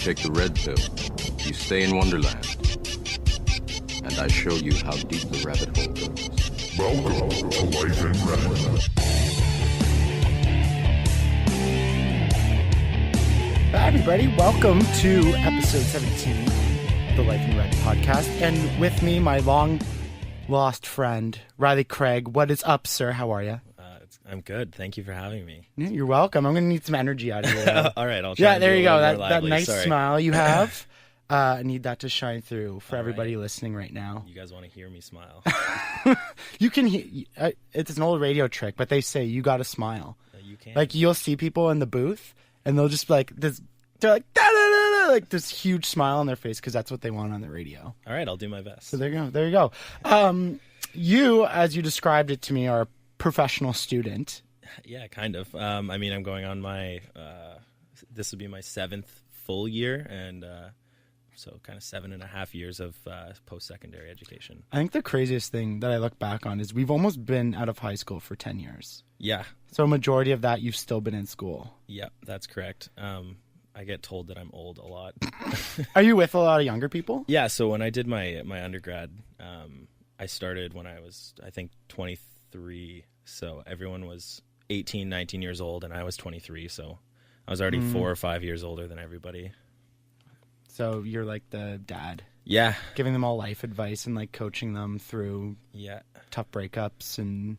take the red pill, you stay in Wonderland. And I show you how deep the rabbit hole goes. Welcome to Life in Red. Hi, everybody. Welcome to episode 17 of the Life in Red podcast. And with me, my long-lost friend, Riley Craig. What is up, sir? How are you? I'm good. Thank you for having me. Yeah, you're welcome. I'm going to need some energy out of you. All right, I'll try. Yeah, and there be you a go. little more That lively. nice Sorry. smile you have. I need that to shine through for All everybody right. listening right now. You guys want to hear me smile? You can hear, it's an old radio trick, but they say you got to smile. You can. Like, you'll see people in the booth, and they'll just be like, they're like, da-da-da-da, like this huge smile on their face because that's what they want on the radio. All right, I'll do my best. So there you go. There you go. You, as you described it to me, are a professional student. Yeah, kind of. I mean, I'm going on my, this would be my 7th full year, and so kind of 7.5 years of post-secondary education. I think the craziest thing that I look back on is we've almost been out of high school for 10 years. Yeah. So a majority of that, you've still been in school. Yeah, that's correct. I get told that I'm old a lot. Are you with a lot of younger people? Yeah, so when I did my undergrad, I started when I was, I think, 23. So everyone was 18, 19 years old, and I was 23. So I was already 4 or 5 years older than everybody. So you're like the dad. Yeah. Giving them all life advice and like coaching them through tough breakups and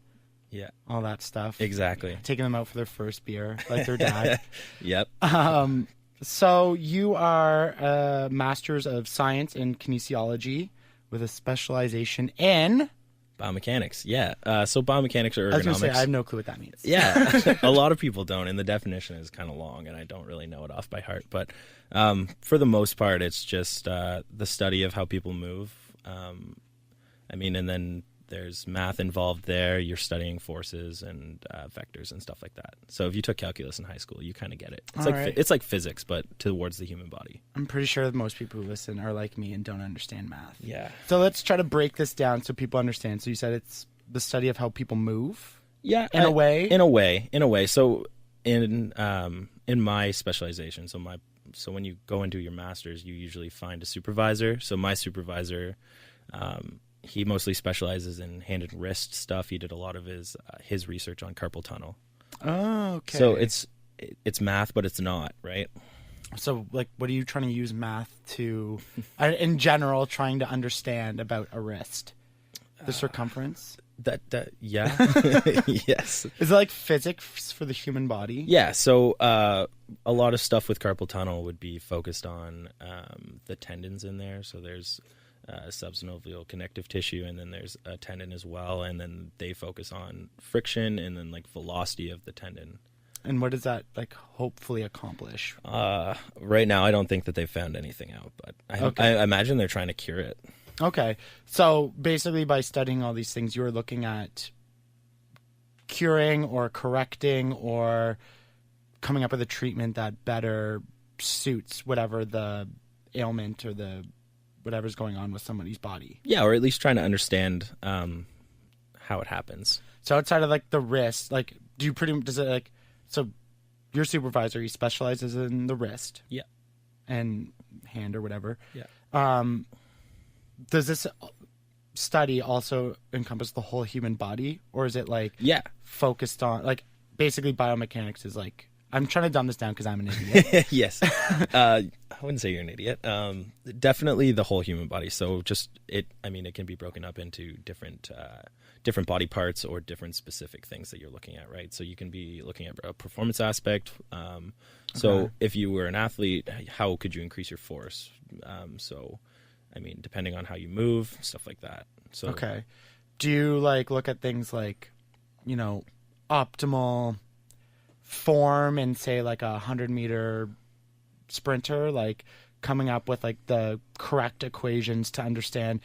all that stuff. Exactly. Taking them out for their first beer like their dad. Yep. So you are a Master's of Science in Kinesiology with a specialization in... Biomechanics, yeah. So biomechanics or ergonomics. I was going to say, I have no clue what that means. Yeah, a lot of people don't, and the definition is kind of long, and I don't really know it off by heart. But for the most part, it's just the study of how people move. I mean, and then there's math involved there. You're studying forces and vectors and stuff like that. So if you took calculus in high school, you kind of get it. It's it's like physics, but towards the human body. I'm pretty sure that most people who listen are like me and don't understand math. Yeah. So let's try to break this down so people understand. So you said it's the study of how people move? Yeah. In a way? In a way. So in my specialization, so when you go and do your master's, you usually find a supervisor. So my supervisor, he mostly specializes in hand and wrist stuff. He did a lot of his research on carpal tunnel. Oh, okay. So it's math, but it's not, right? So, like, what are you trying to use math to, in general, trying to understand about a wrist? The circumference? Yeah. Yes. Is it like physics for the human body? Yeah. So a lot of stuff with carpal tunnel would be focused on the tendons in there. So there's subsynovial connective tissue, and then there's a tendon as well, and then they focus on friction and then like velocity of the tendon. And what does that like hopefully accomplish? Right now, I don't think that they've found anything out, but I imagine they're trying to cure it. Okay, so basically by studying all these things, you're looking at curing or correcting or coming up with a treatment that better suits whatever the ailment or the whatever's going on with somebody's body. Yeah, or at least trying to understand how it happens. So outside of like the wrist, like so your supervisor, he specializes in the wrist. Yeah. And hand or whatever. Yeah. Does this study also encompass the whole human body, or is it like focused on like basically biomechanics is like, I'm trying to dumb this down because I'm an idiot. Yes. I wouldn't say you're an idiot. Definitely the whole human body. So it can be broken up into different body parts or different specific things that you're looking at, right? So you can be looking at a performance aspect. So if you were an athlete, how could you increase your force? Depending on how you move, stuff like that. So okay. Do you like look at things like, optimal form and say like 100-meter sprinter, like coming up with like the correct equations to understand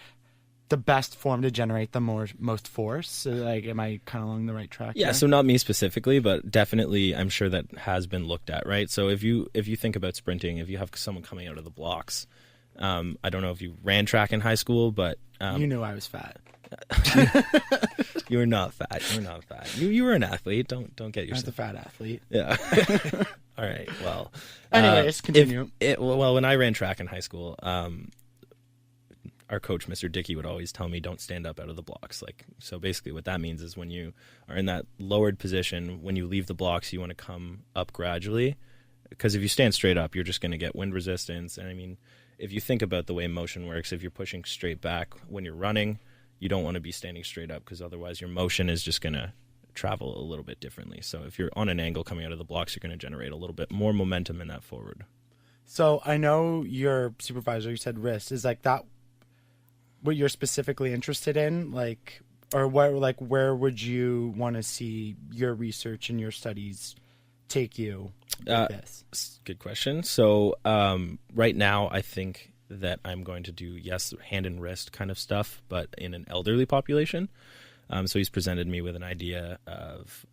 the best form to generate the most force? So, like, am I kind of along the right track? Yeah, there? so not me specifically, but definitely I'm sure that has been looked at, right? So if you think about sprinting, if you have someone coming out of the blocks, I don't know if you ran track in high school, but you knew I was fat. You were not fat. You were not fat. You were an athlete. Don't get yourself. I was a fat athlete. Yeah. All right. Well, Anyways, continue. Well, when I ran track in high school, our coach, Mr. Dickey, would always tell me, don't stand up out of the blocks. Like, so basically what that means is when you are in that lowered position, when you leave the blocks, you want to come up gradually, because if you stand straight up, you're just going to get wind resistance. And I mean, if you think about the way motion works, if you're pushing straight back when you're running, you don't want to be standing straight up, because otherwise your motion is just going to travel a little bit differently. So if you're on an angle coming out of the blocks, you're going to generate a little bit more momentum in that forward. So I know your supervisor, you said wrist, is like that what you're specifically interested in? Like, or what, like, where would you want to see your research and your studies take you with this? Good question. So right now I think that I'm going to do, yes, hand and wrist kind of stuff, but in an elderly population. So he's presented me with an idea of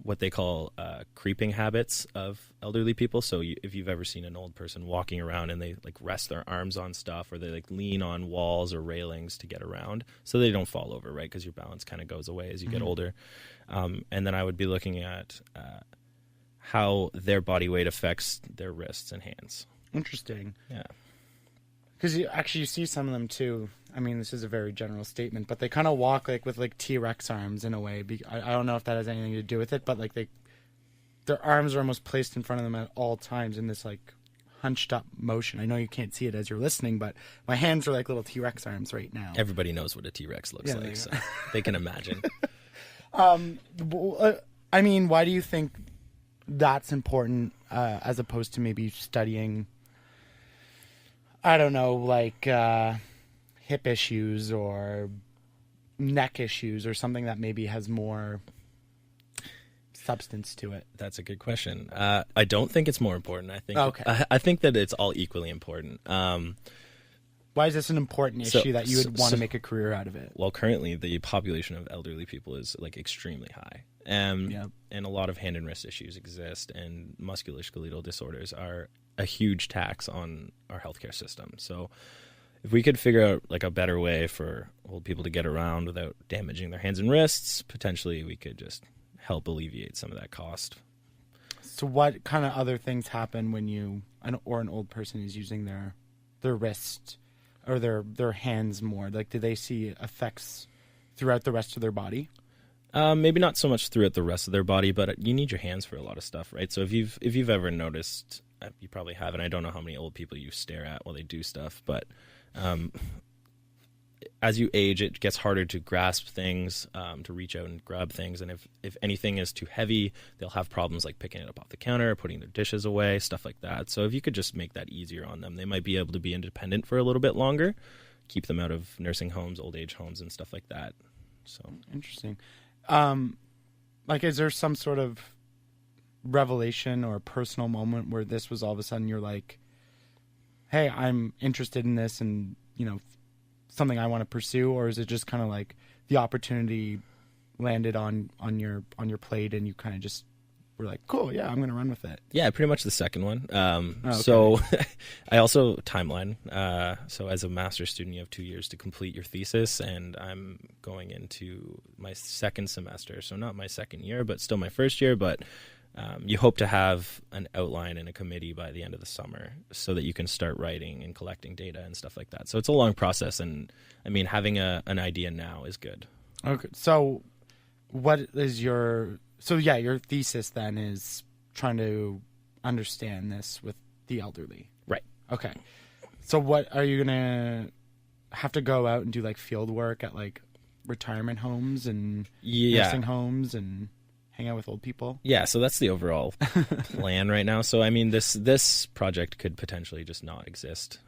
what they call creeping habits of elderly people. So if you've ever seen an old person walking around and they like rest their arms on stuff, or they like lean on walls or railings to get around so they don't fall over, right? Because your balance kind of goes away as you get older. And then I would be looking at how their body weight affects their wrists and hands. Interesting. Yeah. Because you see some of them too. I mean, this is a very general statement, but they kind of walk like with like T-Rex arms in a way. I don't know if that has anything to do with it, but like their arms are almost placed in front of them at all times in this like hunched up motion. I know you can't see it as you're listening, but my hands are like little T-Rex arms right now. Everybody knows what a T-Rex looks like, so they can imagine. I mean, why do you think that's important as opposed to maybe studying, I don't know, like hip issues or neck issues or something that maybe has more substance to it? That's a good question. I don't think it's more important. I think that it's all equally important. Why is this an important issue that you would want to make a career out of it? Well, currently the population of elderly people is like extremely high. And a lot of hand and wrist issues exist, and musculoskeletal disorders are a huge tax on our healthcare system. So if we could figure out like a better way for old people to get around without damaging their hands and wrists, potentially we could just help alleviate some of that cost. So what kind of other things happen when an old person is using their wrist or their hands more? Like, do they see effects throughout the rest of their body? Maybe not so much throughout the rest of their body, but you need your hands for a lot of stuff, right? So if you've ever noticed, you probably haven't. I don't know how many old people you stare at while they do stuff, but as you age, it gets harder to grasp things, to reach out and grab things. And if anything is too heavy, they'll have problems like picking it up off the counter, putting their dishes away, stuff like that. So if you could just make that easier on them, they might be able to be independent for a little bit longer, keep them out of nursing homes, old age homes, and stuff like that. So interesting. Like, is there some sort of revelation or personal moment where this was all of a sudden you're like, hey, I'm interested in this and, something I want to pursue? Or is it just kind of like the opportunity landed on your plate and you kind of just were like, cool, yeah, I'm going to run with it? Yeah, pretty much the second one. Okay. So I also timeline. So as a master's student, you have 2 years to complete your thesis, and I'm going into my second semester. So not my second year, but still my first year. But you hope to have an outline and a committee by the end of the summer so that you can start writing and collecting data and stuff like that. So it's a long process, and I mean, having an idea now is good. Okay. So what is your thesis then is trying to understand this with the elderly. Right. Okay. So what are you going to have to go out and do like field work at like retirement homes and nursing homes and hang out with old people? Yeah, so that's the overall plan right now. So I mean, this project could potentially just not exist.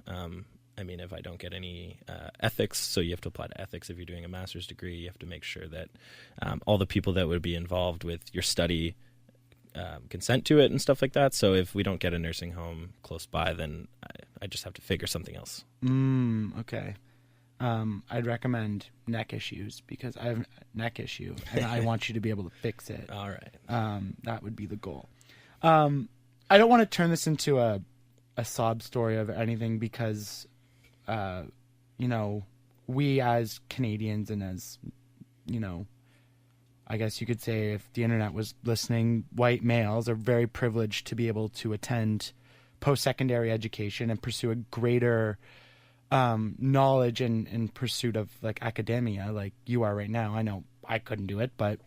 I mean, if I don't get any ethics, so you have to apply to ethics if you're doing a master's degree. You have to make sure that all the people that would be involved with your study consent to it and stuff like that. So if we don't get a nursing home close by, then I just have to figure something else. Okay. I'd recommend neck issues because I have a neck issue and I want you to be able to fix it. All right. That would be the goal. I don't want to turn this into a sob story of anything because, we as Canadians and as, I guess you could say if the internet was listening, white males are very privileged to be able to attend post-secondary education and pursue a greater knowledge in pursuit of like academia, like you are right now. I know I couldn't do it, but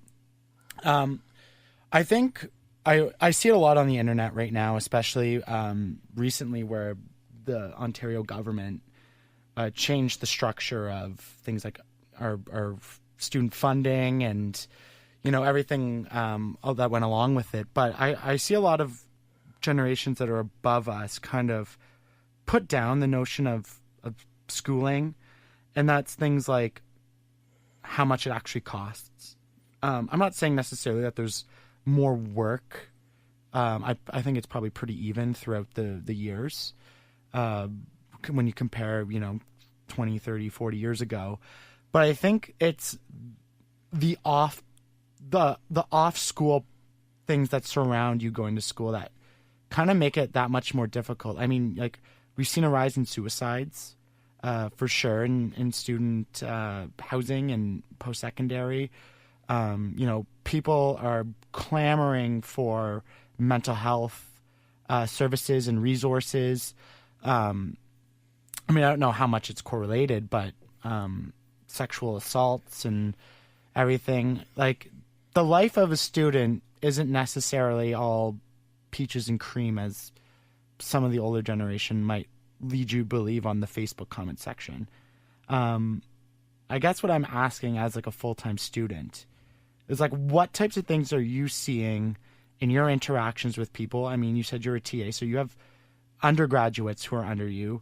I think I see it a lot on the internet right now, especially recently where the Ontario government changed the structure of things like our student funding and, you know, everything all that went along with it. But I see a lot of generations that are above us kind of put down the notion of schooling, and that's things like how much it actually costs. I'm not saying necessarily that there's more work. I think it's probably pretty even throughout the years when you compare, you know, 20, 30, 40 years ago. But I think it's the off school things that surround you going to school that kind of make it that much more difficult. I mean, like, we've seen a rise in suicides for sure in student housing and post-secondary. You know, people are clamoring for mental health services and resources. I mean, I don't know how much it's correlated, but sexual assaults and everything. Like, the life of a student isn't necessarily all peaches and cream as some of the older generation might lead you believe on the Facebook comment section. I guess what I'm asking as like a full-time student is like, what types of things are you seeing in your interactions with people? I mean, you said you're a TA, so you have undergraduates who are under you.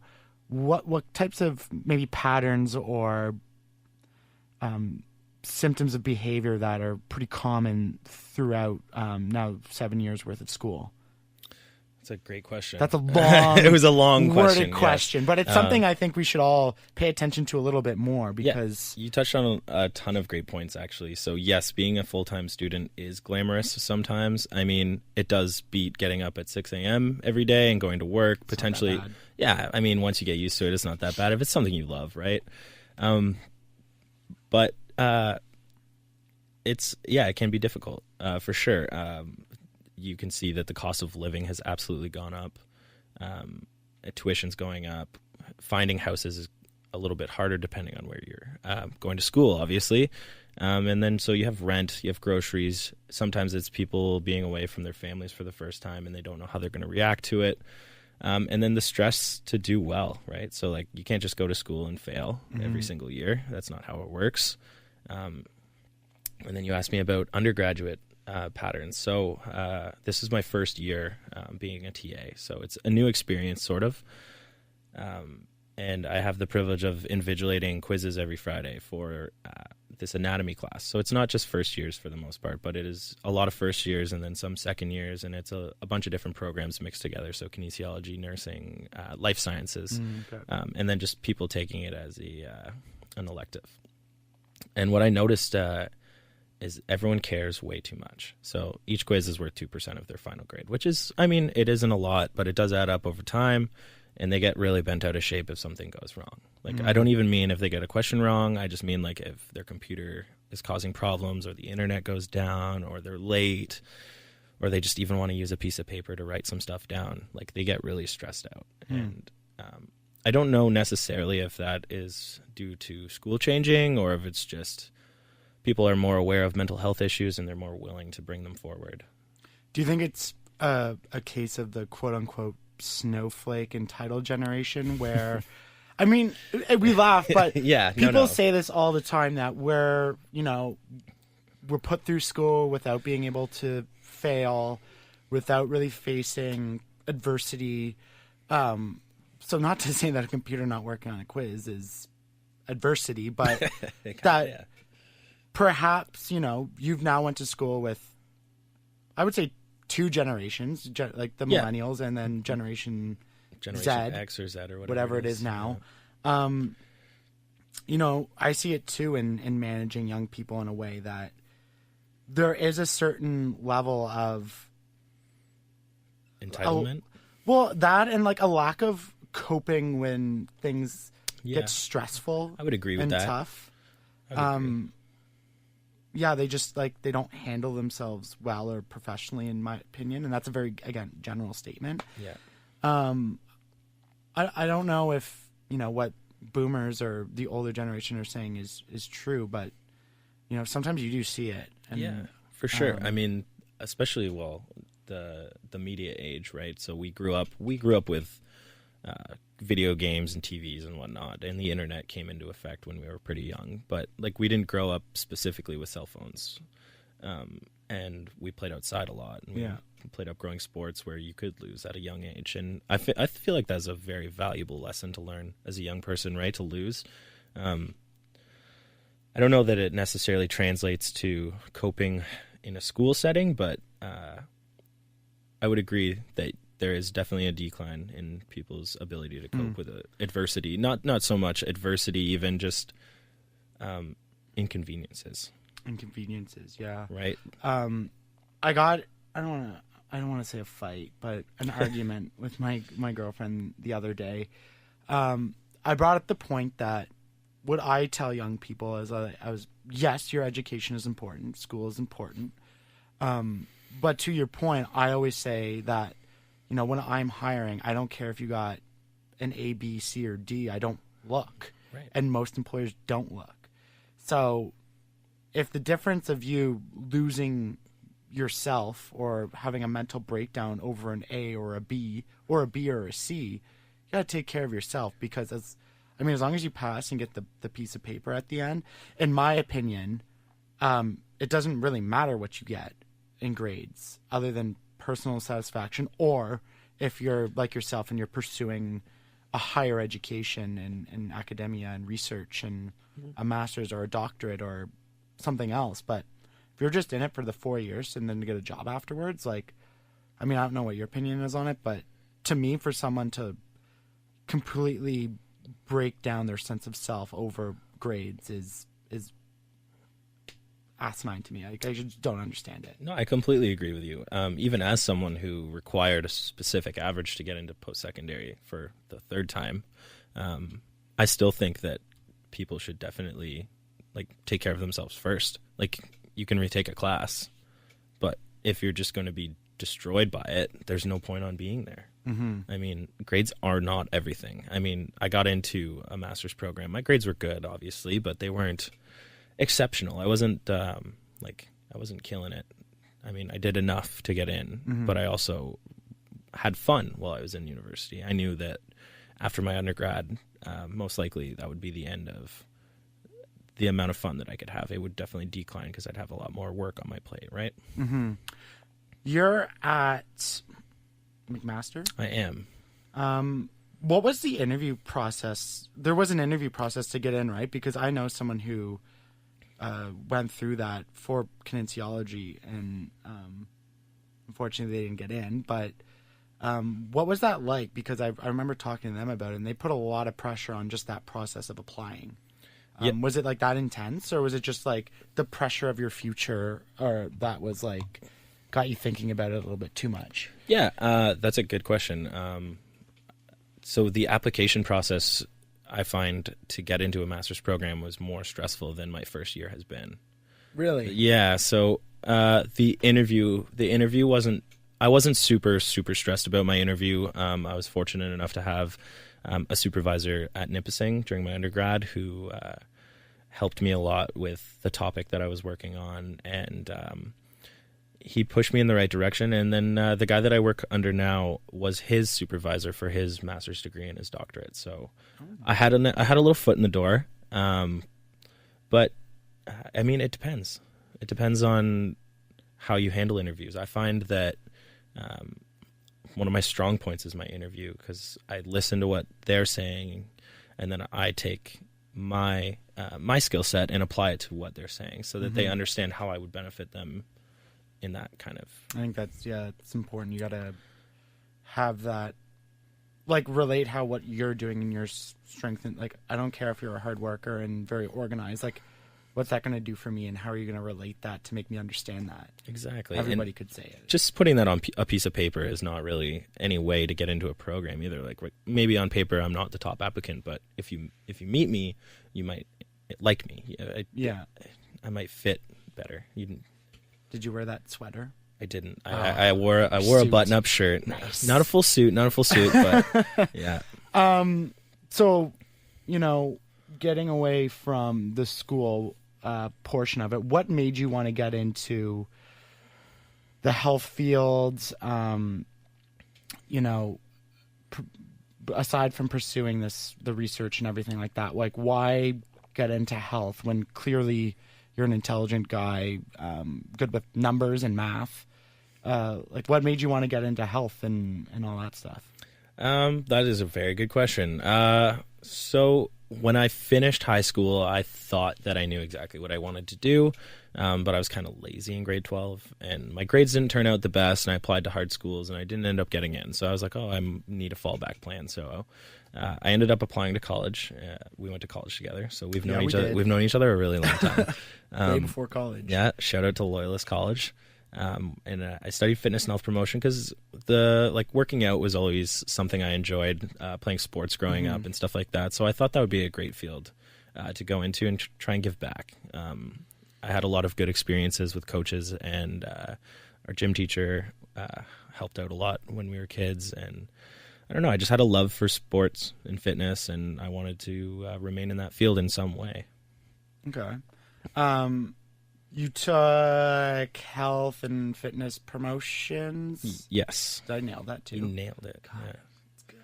What types of maybe patterns or symptoms of behavior that are pretty common throughout now 7 years worth of school? That's a great question. That's a long it was a long worded question, question, but it's something I think we should all pay attention to a little bit more because you touched on a ton of great points, actually. So yes, being a full-time student is glamorous sometimes. I mean, it does beat getting up at 6 a.m. every day and going to work. It's potentially, not that bad. Yeah, I mean, once you get used to it, it's not that bad if it's something you love, right? But it can be difficult for sure. You can see that the cost of living has absolutely gone up. Tuition's going up. Finding houses is a little bit harder depending on where you're going to school, obviously. And then so you have rent, you have groceries. Sometimes it's people being away from their families for the first time and they don't know how they're going to react to it. And then the stress to do well, right? So like you can't just go to school and fail every single year. That's not how it works. And then you asked me about undergraduate patterns. So this is my first year being a TA. So it's a new experience, sort of. And I have the privilege of invigilating quizzes every Friday for this anatomy class. So it's not just first years for the most part, but it is a lot of first years and then some second years. And it's a bunch of different programs mixed together. So kinesiology, nursing, life sciences, and then just people taking it as an elective. And what I noticed is everyone cares way too much. So each quiz is worth 2% of their final grade, which is, I mean, it isn't a lot, but it does add up over time, and they get really bent out of shape if something goes wrong. Like, I don't even mean if they get a question wrong. I just mean like if their computer is causing problems or the internet goes down or they're late or they just even want to use a piece of paper to write some stuff down. Like, they get really stressed out. And I don't know necessarily if that is due to school changing or if it's just people are more aware of mental health issues and they're more willing to bring them forward. Do you think it's a case of the quote-unquote snowflake entitled generation where, I mean, we laugh, but people say this all the time that we're put through school without being able to fail, without really facing adversity. So not to say that a computer not working on a quiz is adversity, but perhaps, you've now went to school with, I would say, two generations, like the millennials and then Generation Z, X or Z or whatever it is now. I see it too in managing young people in a way that there is a certain level of entitlement. That and like a lack of coping when things get stressful. I would agree with and that. Tough. yeah, they just like they don't handle themselves well or professionally, in my opinion, and that's a very, again, general statement. Yeah. I don't know if what boomers or the older generation are saying is true, but sometimes you do see it. And, yeah, for sure. I mean, especially the media age, right? So we grew up with video games and TVs and whatnot, and the internet came into effect when we were pretty young. But like, we didn't grow up specifically with cell phones, and we played outside a lot. And we played up growing sports where you could lose at a young age, and I feel like that's a very valuable lesson to learn as a young person, right? To lose. I don't know that it necessarily translates to coping in a school setting, but I would agree that there is definitely a decline in people's ability to cope with adversity. Not so much adversity, even just inconveniences. Inconveniences, yeah. Right. I don't want to say a fight, but an argument with my girlfriend the other day. I brought up the point that what I tell young people is yes, your education is important, school is important. But to your point, I always say that, when I'm hiring, I don't care if you got an A, B, C, or D. I don't look. Right. And most employers don't look. So if the difference of you losing yourself or having a mental breakdown over an A or a B or a C, you got to take care of yourself, because as long as you pass and get the piece of paper at the end, in my opinion, it doesn't really matter what you get in grades other than personal satisfaction, or if you're like yourself and you're pursuing a higher education in academia and research and a master's or a doctorate or something else. But if you're just in it for the 4 years and then to get a job afterwards, I don't know what your opinion is on it, but to me, for someone to completely break down their sense of self over grades is asinine to me. I just don't understand it. No, I completely agree with you. Even as someone who required a specific average to get into post-secondary for the third time, I still think that people should definitely take care of themselves first. You can retake a class, but if you're just going to be destroyed by it, there's no point on being there. Mm-hmm. Grades are not everything. I got into a master's program. My grades were good, obviously, but they weren't exceptional. I wasn't killing it. I did enough to get in, but I also had fun while I was in university. I knew that after my undergrad, most likely that would be the end of the amount of fun that I could have. It would definitely decline because I'd have a lot more work on my plate, right? Mm-hmm. You're at McMaster? I am. What was the interview process? There was an interview process to get in, right? Because I know someone who went through that for kinesiology, and unfortunately they didn't get in. But what was that like? Because I remember talking to them about it, and they put a lot of pressure on just that process of applying. Was it that intense, or was it just the pressure of your future, or that was got you thinking about it a little bit too much? Yeah, that's a good question. So the application process, I find, to get into a master's program was more stressful than my first year has been. Really? Yeah. So the interview I wasn't super stressed about my interview. I was fortunate enough to have a supervisor at Nipissing during my undergrad who helped me a lot with the topic that I was working on, and he pushed me in the right direction. And then the guy that I work under now was his supervisor for his master's degree and his doctorate. So I had a little foot in the door. But it depends. It depends on how you handle interviews. I find that one of my strong points is my interview, because I listen to what they're saying, and then I take my skill set and apply it to what they're saying, so that they understand how I would benefit them in that kind of... I think it's important. You got to have that, relate how what you're doing in your strength. And I don't care if you're a hard worker and very organized. What's that going to do for me, and how are you going to relate that to make me understand that? Exactly. Everybody could say it. Just putting that on a piece of paper is not really any way to get into a program either. Maybe on paper I'm not the top applicant, but if you meet me, you might like me. I might fit better. Did you wear that sweater? I didn't. I wore a Suit. button-up shirt. Nice. Not a full suit, but yeah. So, getting away from the school portion of it, what made you want to get into the health fields? Aside from pursuing the research and everything like that, like why get into health when clearly you're an intelligent guy, good with numbers and math? Like what made you want to get into health and all that stuff? That is a very good question. So when I finished high school, I thought that I knew exactly what I wanted to do, but I was kind of lazy in grade 12, and my grades didn't turn out the best, and I applied to hard schools, and I didn't end up getting in. So I was like, I need a fallback plan. So I ended up applying to college. We went to college together, so we've known each other. We've known each other a really long time. Way before college. Yeah, shout out to Loyalist College. And I studied fitness and health promotion because working out was always something I enjoyed, playing sports growing up and stuff like that. So I thought that would be a great field to go into and try and give back. I had a lot of good experiences with coaches, and our gym teacher helped out a lot when we were kids. And I don't know, I just had a love for sports and fitness, and I wanted to remain in that field in some way. Okay. You took health and fitness promotions? Yes. Did I nail that too? You nailed it. God, yeah. that's good.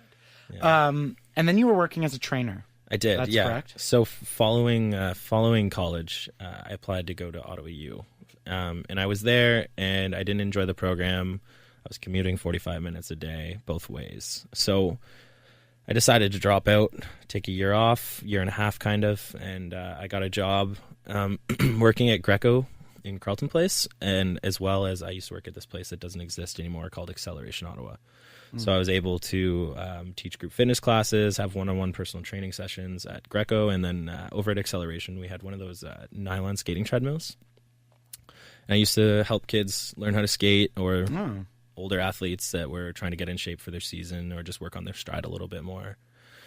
Yeah. And then you were working as a trainer. I did, That's yeah. correct? So following college, I applied to go to Ottawa U. And I was there, and I didn't enjoy the program. I was commuting 45 minutes a day, both ways. So I decided to drop out, take a year off, year and a half kind of, and I got a job working at Greco in Carleton Place, and as well as I used to work at this place that doesn't exist anymore called Acceleration Ottawa. So I was able to teach group fitness classes, have one-on-one personal training sessions at Greco, and then over at Acceleration we had one of those nylon skating treadmills. And I used to help kids learn how to skate, or older athletes that were trying to get in shape for their season or just work on their stride a little bit more.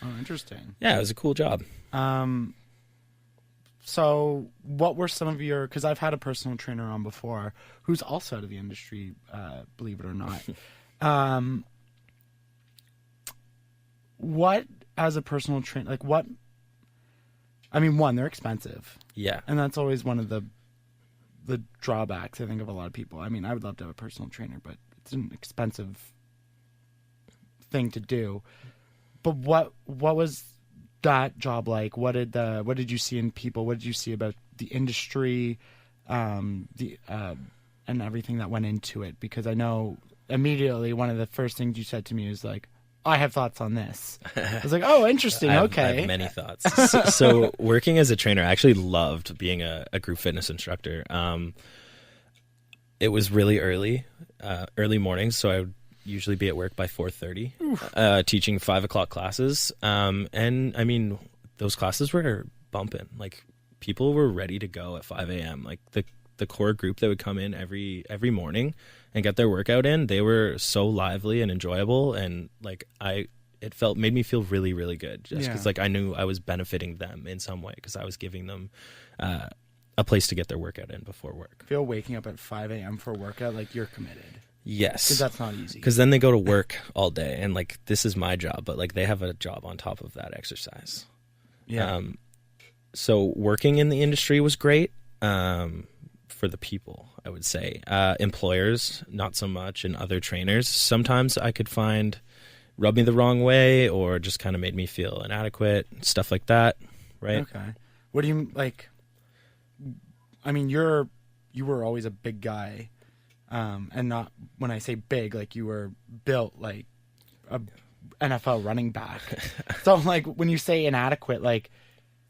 Oh, interesting. Yeah, it was a cool job. So what were some of your, because I've had a personal trainer on before who's also out of the industry, believe it or not. What, as a personal trainer, like what, I mean, one, they're expensive. Yeah. And that's always one of the drawbacks, I think, of a lot of people. I mean, I would love to have a personal trainer, but it's an expensive thing to do. But what was that job like? What did you see in people? What did you see about the industry, and everything that went into it? Because I know immediately one of the first things you said to me is like, I have thoughts on this. I was like, oh, interesting. Okay. I have many thoughts. So working as a trainer, I actually loved being a group fitness instructor. It was really early mornings, so I would usually be at work by 4:30, teaching 5 o'clock classes. And I mean, those classes were bumping. Like, people were ready to go at 5 a.m. Like the core group that would come in every morning and get their workout in, they were so lively and enjoyable, and like it made me feel really, really good, just because like I knew I was benefiting them in some way, because I was giving them a place to get their workout in before work. Feel waking up at 5 a.m. for a workout, like you're committed. Yes. Because that's not easy. Because then they go to work all day, and like, this is my job, but like they have a job on top of that exercise. Yeah. So working in the industry was great. For the people, I would say. Employers, not so much, and other trainers, sometimes I could find rub me the wrong way, or just kind of made me feel inadequate, stuff like that, right? Okay. What do you, like, I mean, you were always a big guy, and not, when I say big, like you were built like a NFL running back. So like, when you say inadequate, like,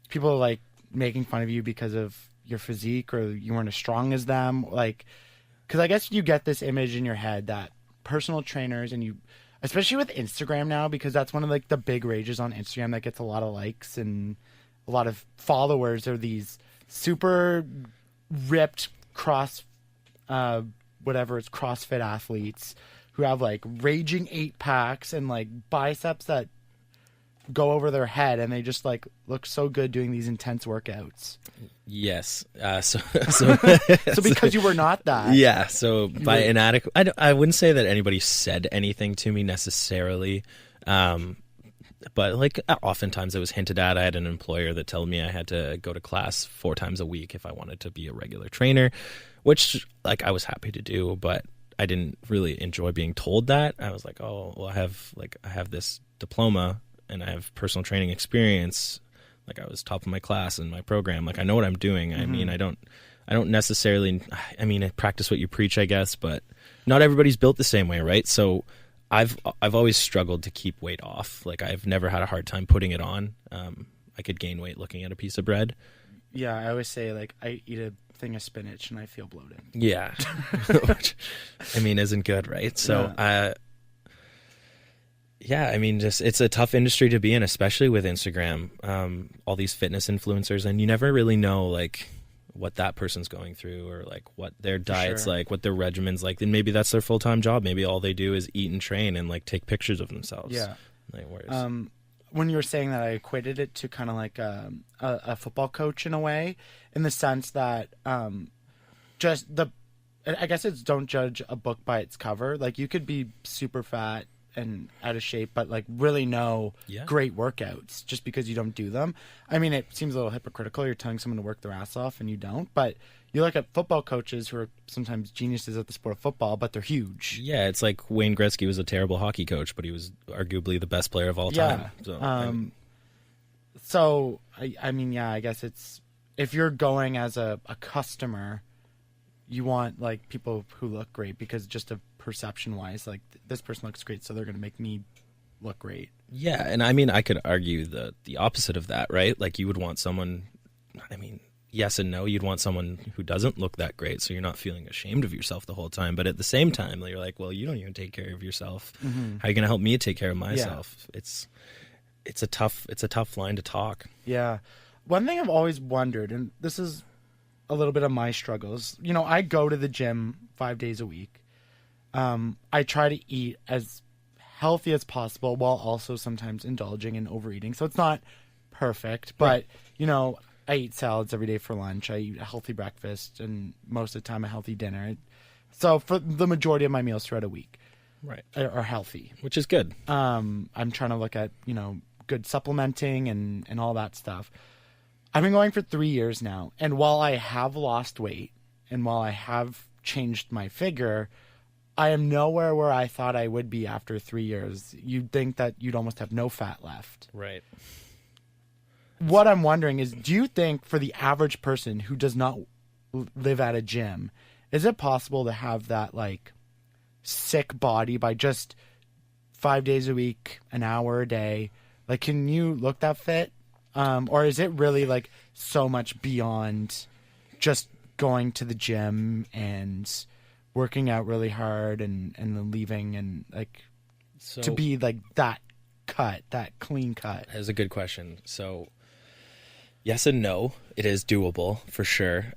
people are like making fun of you because of your physique, or you weren't as strong as them, like, because I guess you get this image in your head that personal trainers, and you, especially with Instagram now, because that's one of like the big rages on Instagram that gets a lot of likes and a lot of followers, are these super ripped CrossFit athletes who have like raging 8-packs and like biceps that go over their head and they just like look so good doing these intense workouts. Yes. So because you were not that. Yeah. So by inadequate, I wouldn't say that anybody said anything to me necessarily. But like oftentimes it was hinted at. I had an employer that told me I had to go to class 4 times a week if I wanted to be a regular trainer, which like I was happy to do, but I didn't really enjoy being told that. I was like, oh, well, I have this diploma and I have personal training experience. Like I was top of my class in my program. Like I know what I'm doing. I mean, I don't necessarily, I mean, I practice what you preach, I guess, but not everybody's built the same way. Right. So I've always struggled to keep weight off. Like I've never had a hard time putting it on. I could gain weight looking at a piece of bread. Yeah. I always say like I eat a thing of spinach and I feel bloated. Yeah. Which, I mean, isn't good. Right. So, yeah, I mean, just it's a tough industry to be in, especially with Instagram, all these fitness influencers, and you never really know like what that person's going through or like what their diet's like, what their regimen's like. And maybe that's their full-time job. Maybe all they do is eat and train and like take pictures of themselves. Yeah. Like, when you were saying that, I equated it to kind of like a football coach in a way, in the sense that I guess it's don't judge a book by its cover. Like you could be super fat and out of shape, but like really know great workouts just because you don't do them. I mean, it seems a little hypocritical. You're telling someone to work their ass off and you don't, but you look at football coaches who are sometimes geniuses at the sport of football, but they're huge. Yeah. It's like Wayne Gretzky was a terrible hockey coach, but he was arguably the best player of all time. So, I mean, I guess it's, if you're going as a customer, you want like people who look great because just a perception wise, like this person looks great, so they're going to make me look great. Yeah. And I mean, I could argue the opposite of that, right? Like you would want someone, I mean, yes and no, you'd want someone who doesn't look that great, so you're not feeling ashamed of yourself the whole time. But at the same time, you're like, well, you don't even take care of yourself. Mm-hmm. How are you going to help me take care of myself? Yeah. It's a tough line to talk. Yeah. One thing I've always wondered, and this is a little bit of my struggles, you know, I go to the gym 5 days a week. I try to eat as healthy as possible while also sometimes indulging in overeating. So it's not perfect, but you know, I eat salads every day for lunch. I eat a healthy breakfast and most of the time a healthy dinner. So for the majority of my meals throughout a week are healthy, which is good. I'm trying to look at, you know, good supplementing and all that stuff. I've been going for 3 years now. And while I have lost weight and while I have changed my figure, I am nowhere where I thought I would be after 3 years. You'd think that you'd almost have no fat left. Right. What I'm wondering is, do you think for the average person who does not live at a gym, is it possible to have that like sick body by just 5 days a week, an hour a day? Like, can you look that fit? Or is it really like so much beyond just going to the gym and working out really hard and then leaving and like to be like that clean cut? That is a good question. So yes and no, it is doable for sure.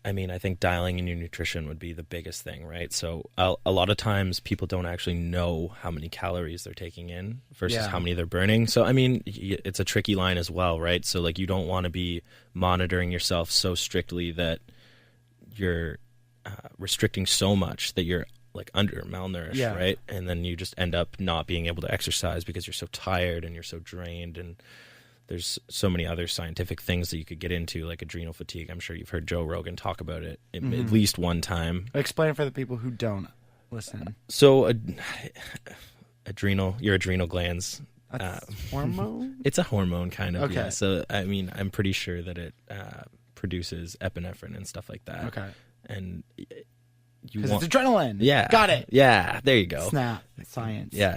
I mean, I think dialing in your nutrition would be the biggest thing, right? So a lot of times people don't actually know how many calories they're taking in versus how many they're burning. So, I mean, it's a tricky line as well, right? So, like, you don't want to be monitoring yourself so strictly that you're restricting so much that you're, like, malnourished, right? And then you just end up not being able to exercise because you're so tired and you're so drained, and there's so many other scientific things that you could get into, like adrenal fatigue. I'm sure you've heard Joe Rogan talk about it at least one time. Explain it for the people who don't listen. So your adrenal glands. Hormone? It's a hormone kind of. Okay. Yeah. So, I mean, I'm pretty sure that it produces epinephrine and stuff like that. Okay. And because it's adrenaline. Yeah. Got it. Yeah. There you go. Snap. Science. Yeah.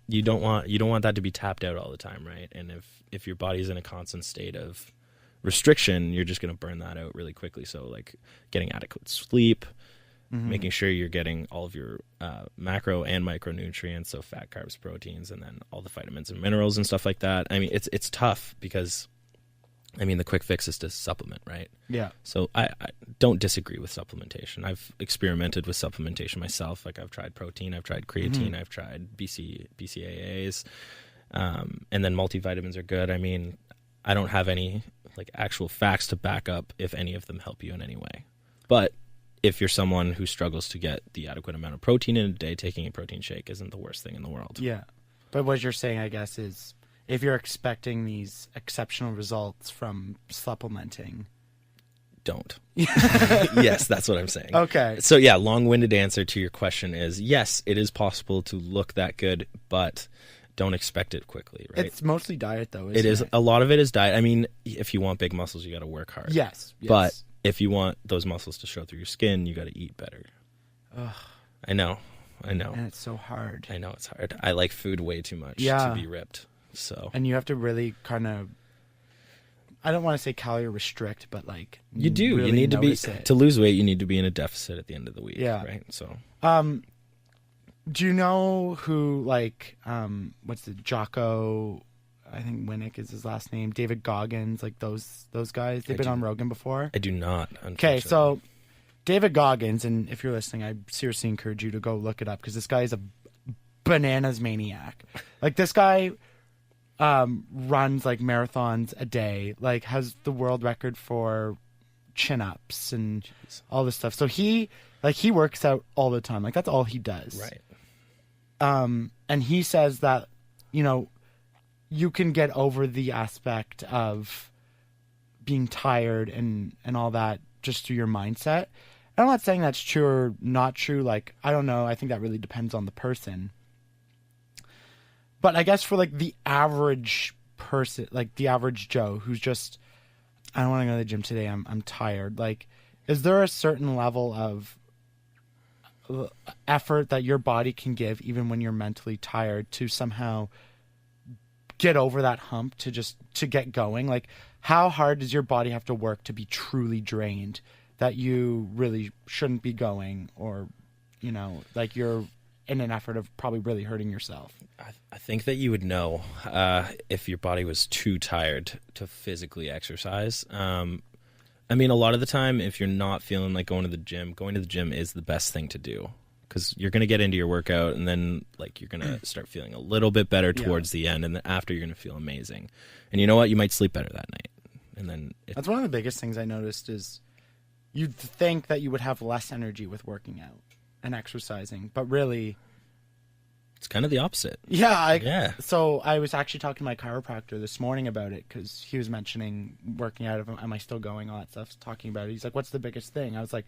You don't want that to be tapped out all the time, right? And if your body's in a constant state of restriction, you're just going to burn that out really quickly. So like getting adequate sleep, making sure you're getting all of your macro and micronutrients, so fat, carbs, proteins, and then all the vitamins and minerals and stuff like that. I mean, it's tough because, I mean, the quick fix is to supplement, right? Yeah. So I don't disagree with supplementation. I've experimented with supplementation myself. Like I've tried protein, I've tried creatine, I've tried BCAAs. And then multivitamins are good. I mean, I don't have any like actual facts to back up if any of them help you in any way. But if you're someone who struggles to get the adequate amount of protein in a day, taking a protein shake isn't the worst thing in the world. Yeah. But what you're saying, I guess, is if you're expecting these exceptional results from supplementing, don't. Yes, that's what I'm saying. Okay. So yeah, long-winded answer to your question is yes, it is possible to look that good, but don't expect it quickly, right? It's mostly diet, though, isn't It is. A lot of it is diet. I mean, if you want big muscles, you got to work hard. Yes. But if you want those muscles to show through your skin, you got to eat better. Ugh. I know. And it's so hard. I know it's hard. I like food way too much to be ripped. So. And you have to really kind of, I don't want to say calorie restrict, but like you do. Really you need to be to lose weight. You need to be in a deficit at the end of the week. Yeah. Right. So. Do you know who like what's the Jocko? I think Winnick is his last name. David Goggins, like those guys. They've been on Rogan before. I do not. Okay, so David Goggins, and if you're listening, I seriously encourage you to go look it up because this guy is a bananas maniac. Like this guy runs like marathons a day, like has the world record for chin-ups and all this stuff. So he works out all the time. Like that's all he does. Right. And he says that, you know, you can get over the aspect of being tired and all that just through your mindset. And I'm not saying that's true or not true. Like, I don't know. I think that really depends on the person. But I guess for like the average person, like the average Joe who's just, I don't want to go to the gym today. I'm tired. Like, is there a certain level of effort that your body can give even when you're mentally tired to somehow get over that hump to get going? Like, how hard does your body have to work to be truly drained that you really shouldn't be going, or, you know, like you're in an effort of probably really hurting yourself? I think that you would know if your body was too tired to physically exercise. I mean, a lot of the time, if you're not feeling like going to the gym is the best thing to do, because you're going to get into your workout and then like you're going to start feeling a little bit better towards the end, and then after you're going to feel amazing. And you know what? You might sleep better that night. And then that's one of the biggest things I noticed is you'd think that you would have less energy with working out and exercising, but really it's kind of the opposite. Yeah. So I was actually talking to my chiropractor this morning about it because he was mentioning working out. Am I still going? All that stuff. Talking about it. He's like, "What's the biggest thing?" I was like,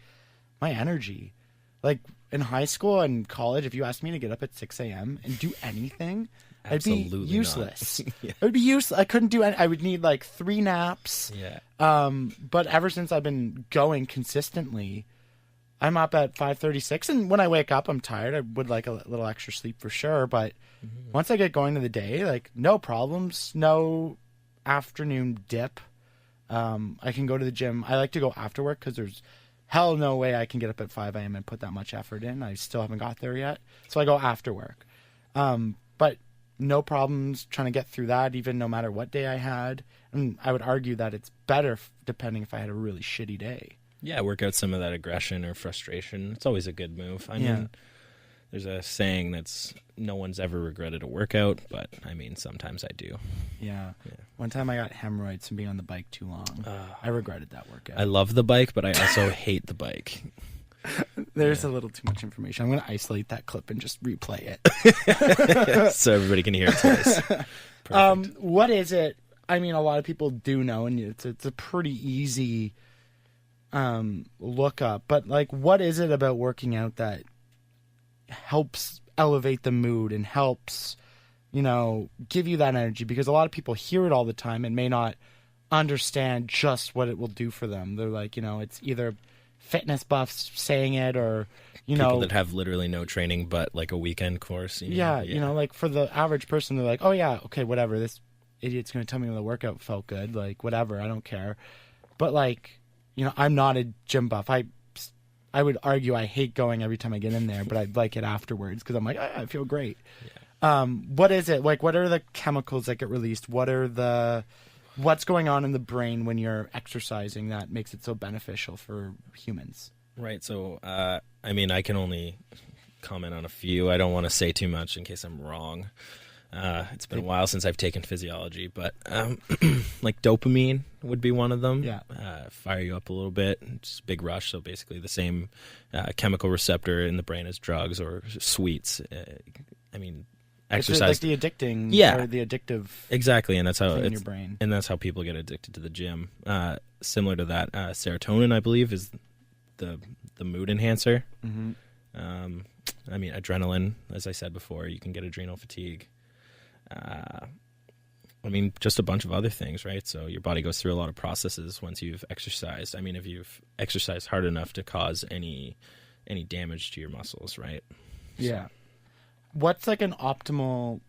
"My energy." Like in high school and college, if you asked me to get up at 6 a.m. and do anything, Absolutely I'd be useless. Yeah. It would be useless. I couldn't do any. I would need like 3 naps. Yeah. But ever since I've been going consistently, I'm up at 5:36, and when I wake up, I'm tired. I would like a little extra sleep for sure, but once I get going to the day, like no problems, no afternoon dip. I can go to the gym. I like to go after work because there's hell no way I can get up at 5 a.m. and put that much effort in. I still haven't got there yet, so I go after work. But no problems trying to get through that, even no matter what day I had. And I would argue that it's better depending if I had a really shitty day. Yeah, work out some of that aggression or frustration. It's always a good move. I mean, there's a saying that's no one's ever regretted a workout, but I mean, sometimes I do. Yeah. One time I got hemorrhoids from being on the bike too long. I regretted that workout. I love the bike, but I also hate the bike. There's a little too much information. I'm going to isolate that clip and just replay it. So everybody can hear it twice. Perfect. What is it? I mean, a lot of people do know, and it's a pretty easy look up, but like, what is it about working out that helps elevate the mood and helps, you know, give you that energy? Because a lot of people hear it all the time and may not understand just what it will do for them. They're like, you know, it's either fitness buffs saying it, or people that have literally no training but like a weekend course. You know, like for the average person, they're like, oh yeah, okay, whatever, this idiot's going to tell me the workout felt good, like whatever, I don't care. But like, you know, I'm not a gym buff. I would argue I hate going every time I get in there, but I like it afterwards because I'm like, I feel great. Yeah. What is it? Like, what are the chemicals that get released? What's going on in the brain when you're exercising that makes it so beneficial for humans? Right. So, I mean, I can only comment on a few. I don't want to say too much in case I'm wrong. It's been a while since I've taken physiology, but like dopamine would be one of them. Yeah. Fire you up a little bit. It's a big rush. So basically the same chemical receptor in the brain as drugs or sweets. I mean, exercise. It's like the addicting, or the addictive. Exactly, and that's how in your brain. And that's how people get addicted to the gym. Similar to that, serotonin, I believe, is the mood enhancer. Mm-hmm. I mean, adrenaline, as I said before, you can get adrenal fatigue. I mean, just a bunch of other things, right? So your body goes through a lot of processes once you've exercised. I mean, if you've exercised hard enough to cause any damage to your muscles, right? Yeah. What's like an optimal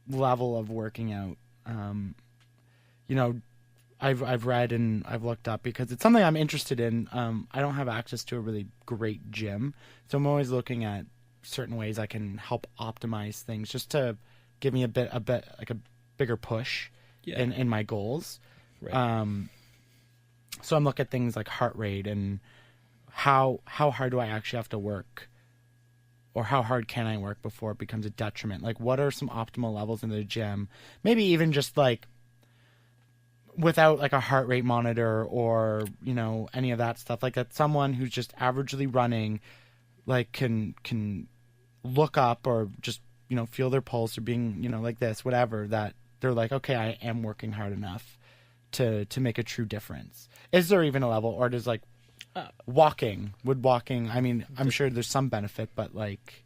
level of working out? You know, I've read and I've looked up because it's something I'm interested in. I don't have access to a really great gym, so I'm always looking at certain ways I can help optimize things just to give me a bit like a bigger push in my goals. Right. So I'm looking at things like heart rate and how hard do I actually have to work, or how hard can I work before it becomes a detriment? Like, what are some optimal levels in the gym? Maybe even just like without like a heart rate monitor or, you know, any of that stuff. Like that someone who's just averagely running, like can look up or just, you know, feel their pulse or being, you know, like this, whatever, that they're like, okay, I am working hard enough to make a true difference. Is there even a level, or does like walking, I mean, I'm sure there's some benefit, but like.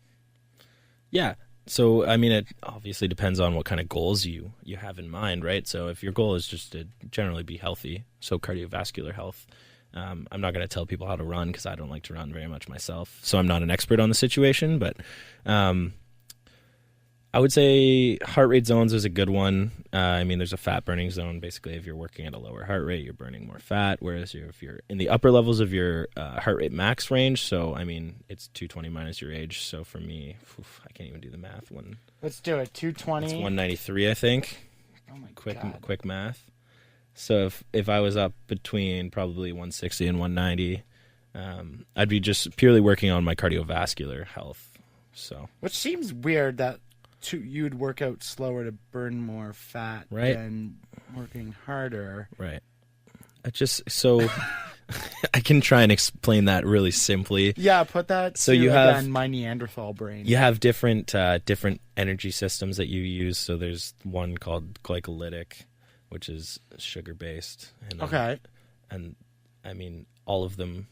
Yeah. So, I mean, it obviously depends on what kind of goals you have in mind, right? So if your goal is just to generally be healthy, so cardiovascular health, I'm not going to tell people how to run because I don't like to run very much myself. So I'm not an expert on the situation, but I would say heart rate zones is a good one. I mean, there's a fat burning zone. Basically, if you're working at a lower heart rate, you're burning more fat. Whereas if you're in the upper levels of your heart rate max range, so I mean, it's 220 minus your age. So for me, I can't even do the math. Let's do it. 220. It's 193, I think. Oh my God. Quick math. So if I was up between probably 160 and 190, I'd be just purely working on my cardiovascular health. So, which seems weird that you'd work out slower to burn more fat than working harder. Right. I can try and explain that really simply. Yeah, put that. So you have my Neanderthal brain. You have different energy systems that you use. So there's one called glycolytic, which is sugar based. Okay. And I mean, all of them.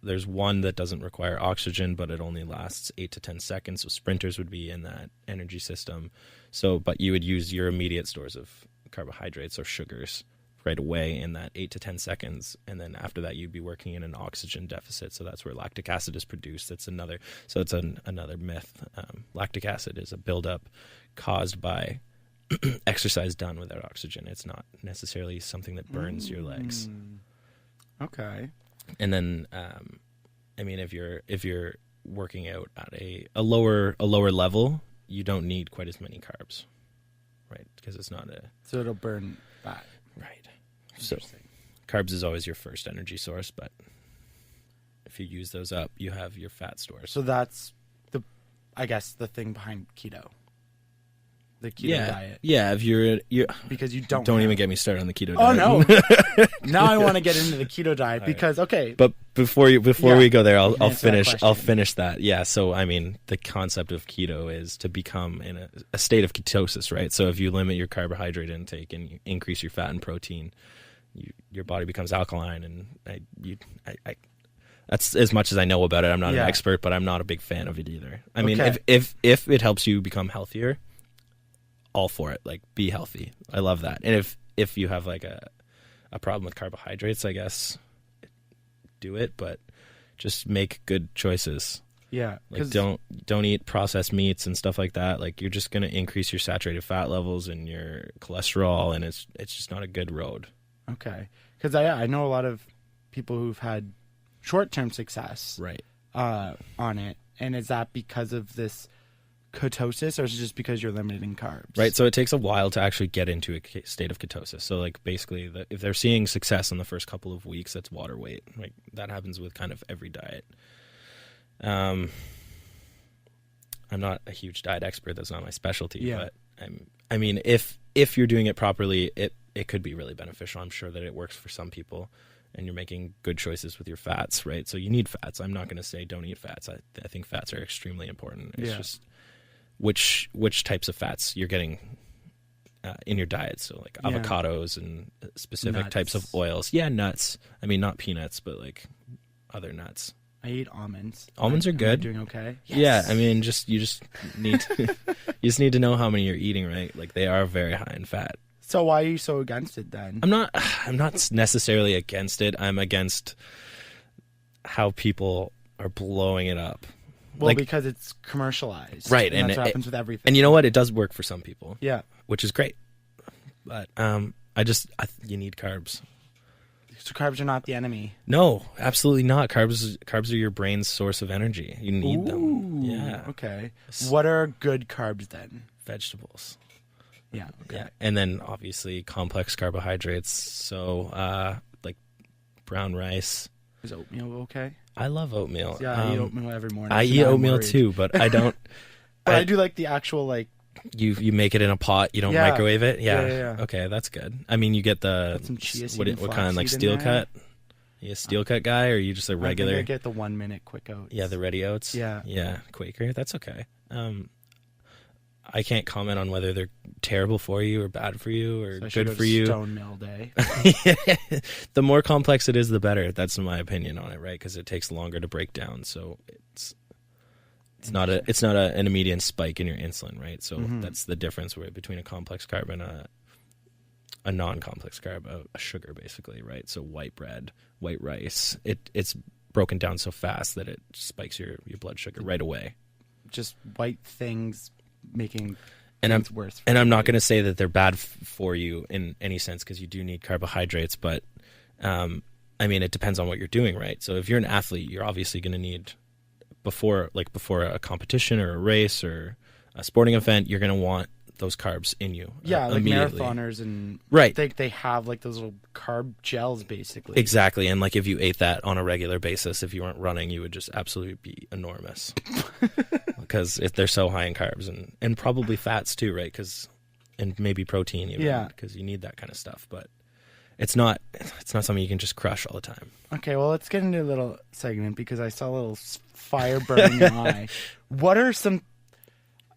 There's one that doesn't require oxygen, but it only lasts 8 to 10 seconds. So sprinters would be in that energy system. So, but you would use your immediate stores of carbohydrates or sugars right away in that 8 to 10 seconds. And then after that, you'd be working in an oxygen deficit. So that's where lactic acid is produced. It's another myth. Lactic acid is a buildup caused by exercise done without oxygen. It's not necessarily something that burns your legs. Okay. And then, I mean, if you're working out at a lower level, you don't need quite as many carbs, right? Because it's not so it'll burn fat, right? So carbs is always your first energy source, but if you use those up, you have your fat stores. So that's I guess the thing behind keto. The keto diet. Yeah, if you're because you don't even get me started on the keto diet. Oh no. Now I want to get into the keto diet because But before we go there, I'll finish that. Yeah, so I mean, the concept of keto is to become in a state of ketosis, right? So if you limit your carbohydrate intake and you increase your fat and protein, your body becomes alkaline, and I that's as much as I know about it. I'm not an expert, but I'm not a big fan of it either. I mean, if it helps you become healthier, all for it. Like, be healthy. I love that. And if you have like a problem with carbohydrates, I guess do it, but just make good choices. Yeah. Like don't eat processed meats and stuff like that. Like, you're just going to increase your saturated fat levels and your cholesterol, and it's just not a good road. Okay. Because I know a lot of people who've had short-term success on it. And is that because of this ketosis, or is it just because you're limiting carbs? Right. So it takes a while to actually get into a state of ketosis. So like basically if they're seeing success in the first couple of weeks, that's water weight. Like, that happens with kind of every diet. I I'm not a huge diet expert. That's not my specialty. Yeah. But I mean, if you're doing it properly, it could be really beneficial. I'm sure that it works for some people, and you're making good choices with your fats, right? So you need fats. I'm not going to say don't eat fats. I think fats are extremely important. It's just which types of fats you're getting in your diet. So like avocados and specific Nuts. types of oils. Yeah, nuts. I mean, not peanuts, but like other nuts. I eat almonds. Almonds are Am I good. doing okay? Yeah, Yes. I mean, you just need to, you just need to know how many you're eating, right? Like they are very high in fat. So why are you so against it then? I'm not necessarily against it. I'm against how people are blowing it up. Well, like, because it's commercialized. right, And and that's what happens with everything. and you know what? It does work for some people. Yeah. Which is great. But you need carbs. So carbs are not the enemy. No, absolutely not. Carbs are your brain's source of energy. You need them. Yeah. Okay. What are good carbs then? Vegetables. Yeah. Okay. Yeah. And then obviously complex carbohydrates. So like brown rice. Is oatmeal okay? I love oatmeal. Yeah, I eat oatmeal every morning. I so eat now I'm oatmeal worried. too, but I don't. But I do like the actual like. You make it in a pot. You don't Yeah. microwave it. Yeah. Yeah. Okay, that's good. I mean, you get the Put some chia seed what and kind, like flaxseed in steel there. cut? You a steel cut guy, or are you just a regular? I think I get the 1 minute quick oats. Yeah, the ready oats. Yeah. Yeah, Quaker. That's okay. I can't comment on whether they're terrible for you or bad for you or So I should good go for to you. Stone Mill Day. The more complex it is, the better. That's my opinion on it, right? Because it takes longer to break down. So it's not an immediate spike in your insulin, right? So that's the difference between a complex carb and a non-complex carb, a sugar, basically, right? So white bread, white rice, it's broken down so fast that it spikes your blood sugar right away. Just white things making And things worse. And I'm not going to say that they're bad for you in any sense, because you do need carbohydrates, but I mean, it depends on what you're doing, right? So if you're an athlete, you're obviously going to need before a competition or a race or a sporting event, you're going to want those carbs in you. Yeah, like immediately. marathoners and Right. They have like those little carb gels basically. Exactly, and like if you ate that on a regular basis, if you weren't running, you would just absolutely be enormous because they're so high in carbs and probably fats too, right? And maybe protein, even, because you need that kind of stuff. But it's not something you can just crush all the time. Okay, well, let's get into a little segment because I saw a little fire burning in my eye. What are some,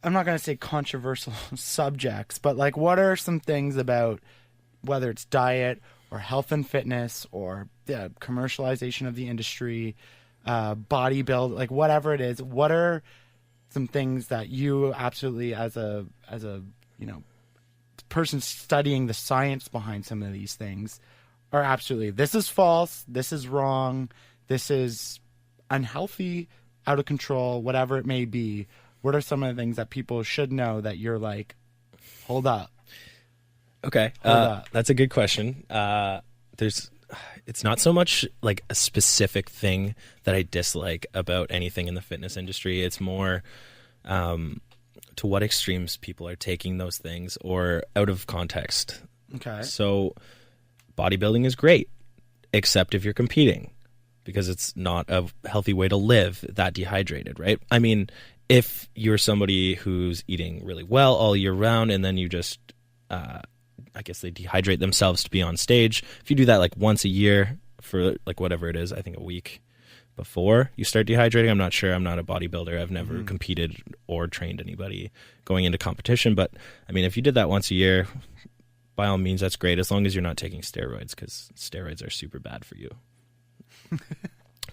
I'm not going to say controversial subjects, but like what are some things about whether it's diet or health and fitness or the commercialization of the industry, bodybuild, like whatever it is, what are some things that you absolutely as a person studying the science behind some of these things are absolutely, this is false, this is wrong, this is unhealthy, out of control, whatever it may be? What are some of the things that people should know that you're like, hold up? Okay, that's a good question. It's not so much like a specific thing that I dislike about anything in the fitness industry. It's more to what extremes people are taking those things or out of context. Okay. So bodybuilding is great, except if you're competing, because it's not a healthy way to live that dehydrated, right? I mean, if you're somebody who's eating really well all year round and then you just, I guess they dehydrate themselves to be on stage. If you do that like once a year for like whatever it is, I think a week before you start dehydrating. I'm not sure. I'm not a bodybuilder. I've never competed or trained anybody going into competition. But I mean, if you did that once a year, by all means, that's great, as long as you're not taking steroids, because steroids are super bad for you.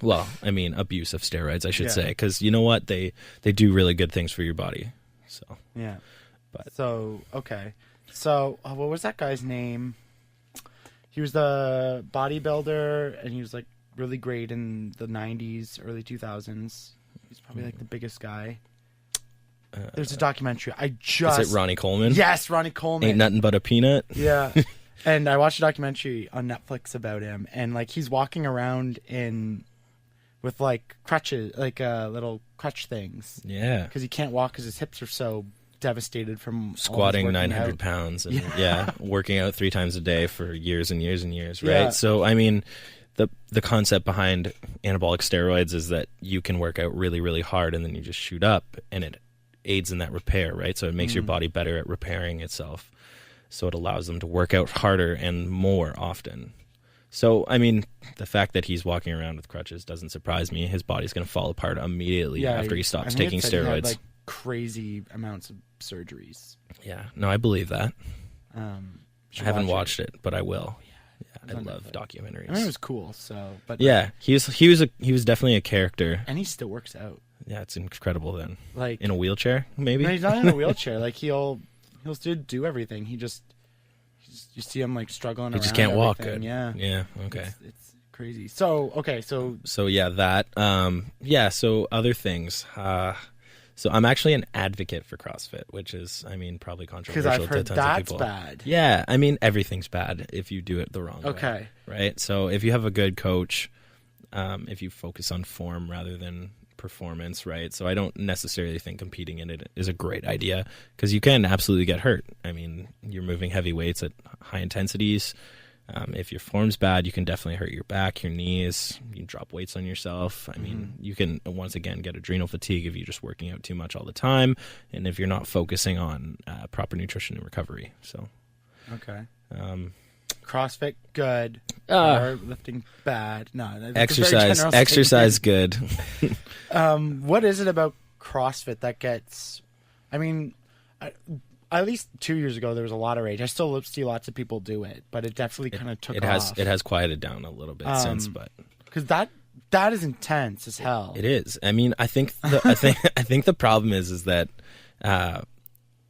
Well, I mean, abuse of steroids, I should say, because you know what? They do really good things for your body. So yeah. But So, okay. So, what was that guy's name? He was the bodybuilder, and he was like really great in the 90s, early 2000s. He's probably like the biggest guy. There's a documentary. Is it Ronnie Coleman? Yes, Ronnie Coleman. Ain't nothing but a peanut. Yeah. And I watched a documentary on Netflix about him, and like he's walking around with like crutches, like little crutch things. Yeah. Because he can't walk because his hips are so devastated from Squatting all his working 900 out. pounds and working out 3 times a day for years and years and years, right? Yeah. So, I mean, the concept behind anabolic steroids is that you can work out really, really hard and then you just shoot up, and aids in that repair, right? So it makes your body better at repairing itself. So it allows them to work out harder and more often. So, I mean, the fact that he's walking around with crutches doesn't surprise me. His body's going to fall apart immediately after he stops taking steroids. He had, like, crazy amounts of surgeries. Yeah, no, I believe that. I haven't watched it, but I will. I love documentaries. I mean, it was cool. So, but yeah, he was definitely a character, and he still works out. Yeah, it's incredible. Then, like in a wheelchair, maybe. No, he's not in a wheelchair. Like he'll still do everything. You see him like struggling. He just can't walk everything. good. Yeah. Okay. It's crazy. So okay. So yeah, that. So other things. So I'm actually an advocate for CrossFit, which is, I mean, probably controversial because I've heard to tons of people. that's bad. Yeah, I mean, everything's bad if you do it the wrong way. Okay. Right? So if you have a good coach, if you focus on form rather than performance, right? So I don't necessarily think competing in it is a great idea because you can absolutely get hurt. I mean, you're moving heavy weights at high intensities. If your form's bad, you can definitely hurt your back, your knees. You can drop weights on yourself. I mean, you can, once again, get adrenal fatigue if you're just working out too much all the time and if you're not focusing on proper nutrition and recovery. So, okay. CrossFit, good. Powerlifting, bad. No, exercise, good. What is it about CrossFit that gets... I mean... at least 2 years ago, there was a lot of rage. I still see lots of people do it, but it definitely kind of took off. It has quieted down a little bit since, but because that is intense as hell. It is. I mean, I think the problem is that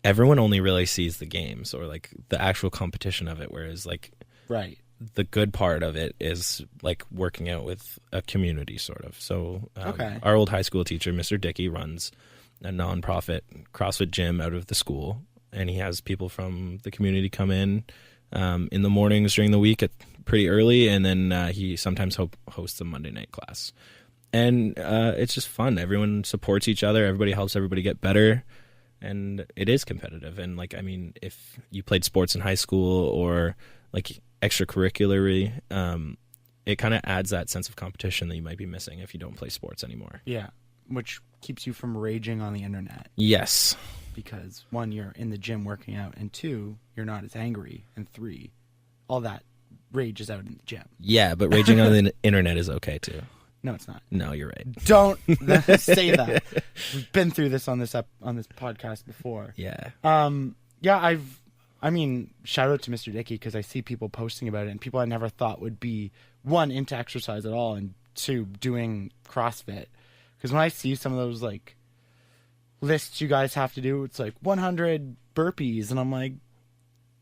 everyone only really sees the games or like the actual competition of it, whereas like right. The good part of it is like working out with a community, sort of. So our old high school teacher, Mr. Dickey, runs a nonprofit CrossFit gym out of the school. And he has people from the community come in the mornings during the week at pretty early, and then he sometimes hosts a Monday night class. And it's just fun. Everyone supports each other. Everybody helps everybody get better, and it is competitive. And like, I mean, if you played sports in high school or like extracurricularly, it kind of adds that sense of competition that you might be missing if you don't play sports anymore. Yeah, which keeps you from raging on the internet. Yes. Because 1, you're in the gym working out, and 2, you're not as angry, and 3, all that rage is out in the gym. Yeah, but raging on the internet is okay too. No, it's not. No, you're right. Don't say that. We've been through this on this podcast before. Yeah. Yeah, I mean, shout out to Mr. Dickey because I see people posting about it, and people I never thought would be 1, into exercise at all, and 2, doing CrossFit. Because when I see some of those like lists you guys have to do, it's like 100 burpees, and I'm like,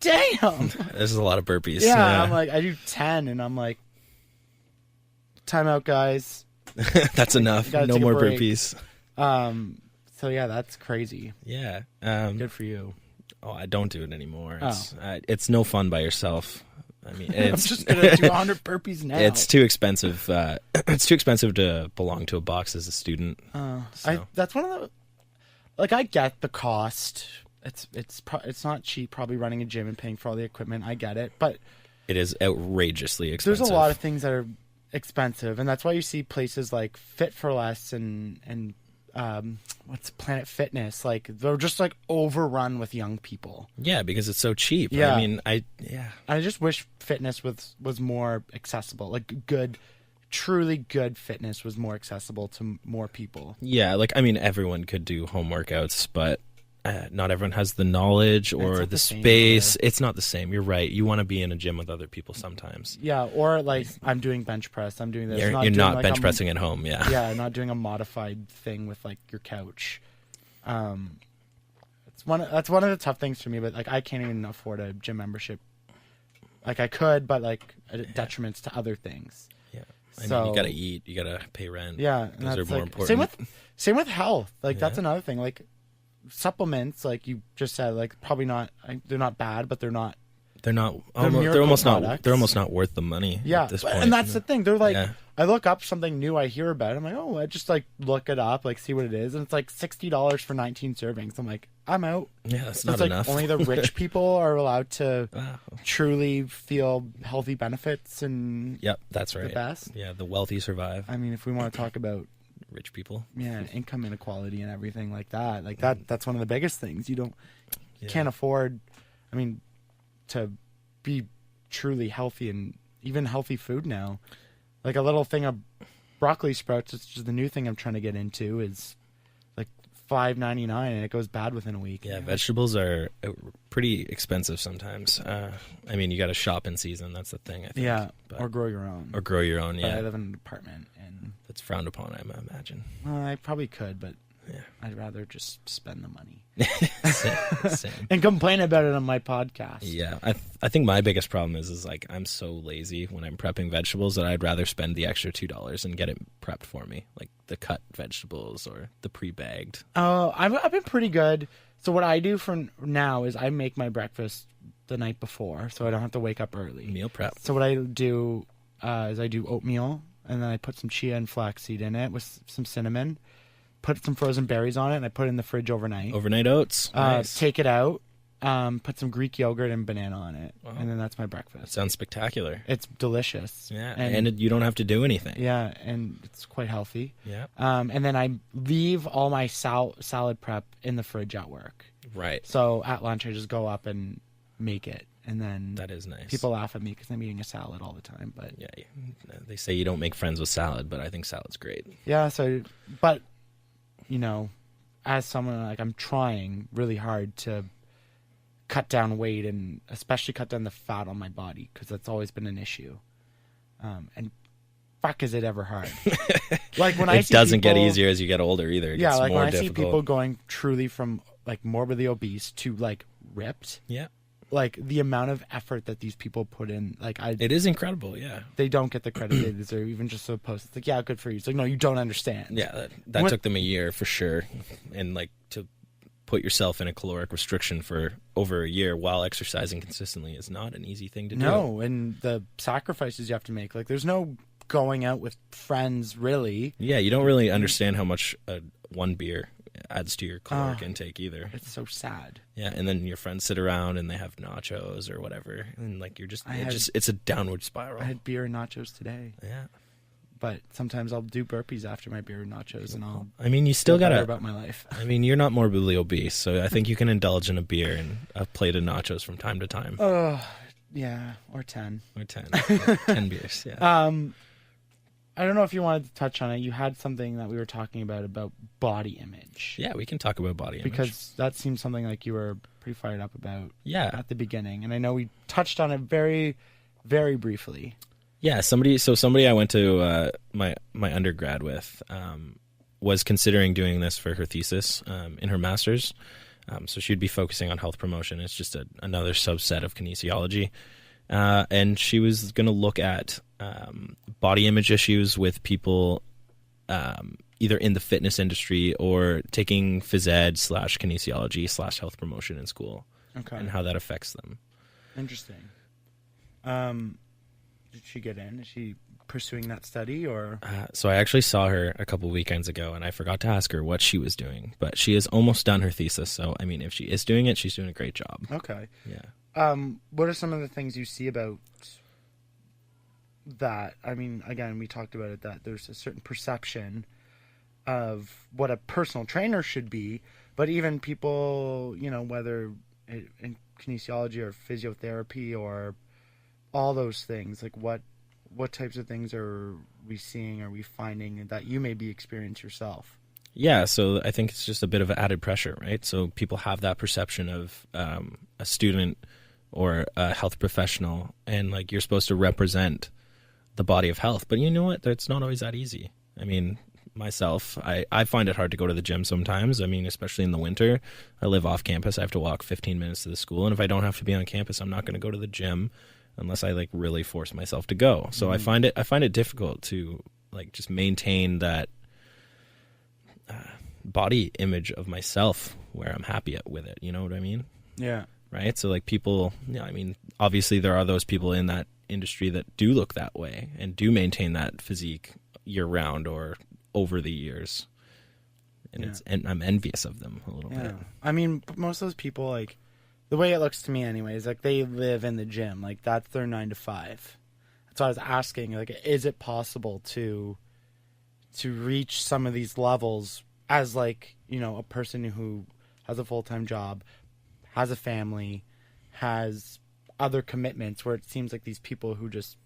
damn, this is a lot of burpees. Yeah, I'm like, I do 10, and I'm like, time out, guys. That's enough. No more burpees. So yeah, that's crazy. Yeah. Good for you. Oh, I don't do it anymore. It's no fun by yourself. I mean, I'm just gonna do 100 burpees now. It's too expensive. It's too expensive to belong to a box as a student. That's one of the. Like, I get the cost. It's not cheap. Probably running a gym and paying for all the equipment. I get it, but it is outrageously expensive. There's a lot of things that are expensive, and that's why you see places like Fit for Less and what's Planet Fitness, like they're just like overrun with young people. Yeah, because it's so cheap. Yeah. I mean, I just wish fitness was more accessible. Like truly good fitness was more accessible to more people. Yeah, like I mean, everyone could do home workouts, but not everyone has the knowledge or the space. It's not the same. You're right. You want to be in a gym with other people sometimes. Yeah, or like I'm doing bench press. I'm doing this. You're not bench pressing at home. Yeah. Yeah, not doing a modified thing with like your couch. That's one of the tough things for me. But like I can't even afford a gym membership. Like I could, but like detriments to other things. Yeah. I mean, you gotta eat. You gotta pay rent. Yeah, those are more important. Same with health. Like that's another thing. Like supplements, like you just said, like probably not. They're not bad, but they're not. They're almost not worth the money. Yeah, at this point. And that's the thing. They're like, I look up something new I hear about. I'm like, oh, I just like look it up, like see what it is, and it's like $60 for 19 servings. I'm like, I'm out. Yeah, that's not like enough. Only the rich people are allowed to truly feel healthy benefits and. Yep, that's right. The best. Yeah, the wealthy survive. I mean, if we want to talk about rich people. Yeah, income inequality and everything like that. Like that's one of the biggest things. You can't afford, I mean, to be truly healthy, and even healthy food now. Like a little thing of broccoli sprouts, which is the new thing I'm trying to get into, is like $5.99, and it goes bad within a week. Yeah, vegetables are pretty expensive sometimes. I mean, you got to shop in season. That's the thing, I think. Yeah, or grow your own. Or grow your own, But yeah. I live in an apartment, and That's frowned upon, I imagine. I probably could, but Yeah. I'd rather just spend the money Same. and complain about it on my podcast. Yeah, I think my biggest problem is like I'm so lazy when I'm prepping vegetables that I'd rather spend the extra $2 and get it prepped for me, like the cut vegetables or the pre-bagged. I've been pretty good. So what I do for now is I make my breakfast the night before, so I don't have to wake up early. Meal prep. So what I do is I do oatmeal, and then I put some chia and flaxseed in it with some cinnamon. Put some frozen berries on it, and I put it in the fridge overnight. Overnight oats. Nice. Take it out, put some Greek yogurt and banana on it, and then that's my breakfast. That sounds spectacular. It's delicious. Yeah, and you don't have to do anything. Yeah, and it's quite healthy. Yeah. And then I leave all my salad prep in the fridge at work. Right. So at lunch, I just go up and make it, and then That is nice. people laugh at me because I'm eating a salad all the time. But Yeah, they say you don't make friends with salad, but I think salad's great. yeah, but you know, as someone, like, I'm trying really hard to cut down weight, and especially cut down the fat on my body, because that's always been an issue. And fuck, is it ever hard? Like when I It see doesn't get people- easier as you get older either. It Yeah, gets like more when I difficult. see people going truly from like morbidly obese to like ripped, Yeah, like the amount of effort that these people put in, like it is incredible. Yeah, they don't get the credit they deserve, even just to post. It's like, yeah, good for you. It's like, no, you don't understand. yeah. That What- took them a year for sure, and like to put yourself in a caloric restriction for over a year while exercising consistently is not an easy thing to do. No, and the sacrifices you have to make. Like, there's no going out with friends, really. Yeah, you don't really understand how much one beer adds to your caloric intake either. It's so sad. Yeah, and then your friends sit around and they have nachos or whatever, and like you're it's a downward spiral. I had beer and nachos today, Yeah, but sometimes I'll do burpees after my beer and nachos, and I'll I mean, you still feel better gotta. about my life. I mean, you're not morbidly obese, so I think you can indulge in a beer and a plate of nachos from time to time. Yeah, or 10. Or 10. 10 beers, yeah. I don't know if you wanted to touch on it. You had something that we were talking about body image. Yeah, we can talk about body image. Because that seems something like you were pretty fired up about Yeah. at the beginning. And I know we touched on it very, very briefly. Yeah, somebody I went to my undergrad with was considering doing this for her thesis in her master's. So she'd be focusing on health promotion. It's just another subset of kinesiology. And she was going to look at body image issues with people either in the fitness industry or taking phys ed / kinesiology / health promotion in school. Okay. And how that affects them. Interesting. Did she get in? Is she pursuing that study, or? So I actually saw her a couple weekends ago, and I forgot to ask her what she was doing. But she is almost done her thesis. So, I mean, if she is doing it, she's doing a great job. Okay. Yeah. What are some of the things you see about that? I mean, again, we talked about it, that there's a certain perception of what a personal trainer should be, but even people, you know, whether in kinesiology or physiotherapy or all those things, like what types of things are we seeing, are we finding that you maybe experience yourself? Yeah, so I think it's just a bit of added pressure, right? So people have that perception of a student or a health professional, and like you're supposed to represent the body of health. But you know what? It's not always that easy. I mean, myself, I find it hard to go to the gym sometimes. I mean, especially in the winter. I live off campus. I have to walk 15 minutes to the school. And if I don't have to be on campus, I'm not going to go to the gym unless I like really force myself to go. So I find it difficult to like just maintain that body image of myself where I'm happy with it. You know what I mean? Yeah. Right. So like people, I mean, obviously there are those people in that industry that do look that way and do maintain that physique year round or over the years. And and I'm envious of them a little bit. I mean, most of those people, like, the way it looks to me anyways, like they live in the gym, like that's their 9 to 5. That's why I was asking, like, is it possible to to reach some of these levels as like, you know, a person who has a full-time job, has a family, has other commitments, where it seems like these people who just,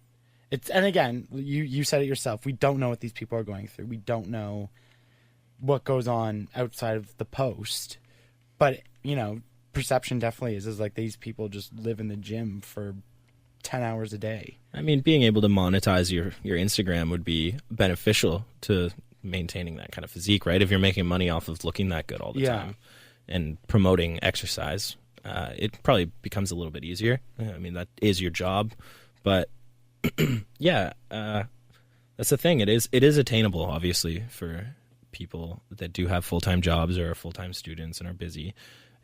it's, and again, you said it yourself, we don't know what these people are going through. We don't know what goes on outside of the post. But, you know, perception definitely is like these people just live in the gym for 10 hours a day. I mean, being able to monetize your Instagram would be beneficial to maintaining that kind of physique, right? If you're making money off of looking that good all the time and promoting exercise, it probably becomes a little bit easier. I mean, that is your job, but yeah, that's the thing. It is attainable, obviously, for people that do have full-time jobs or are full-time students and are busy.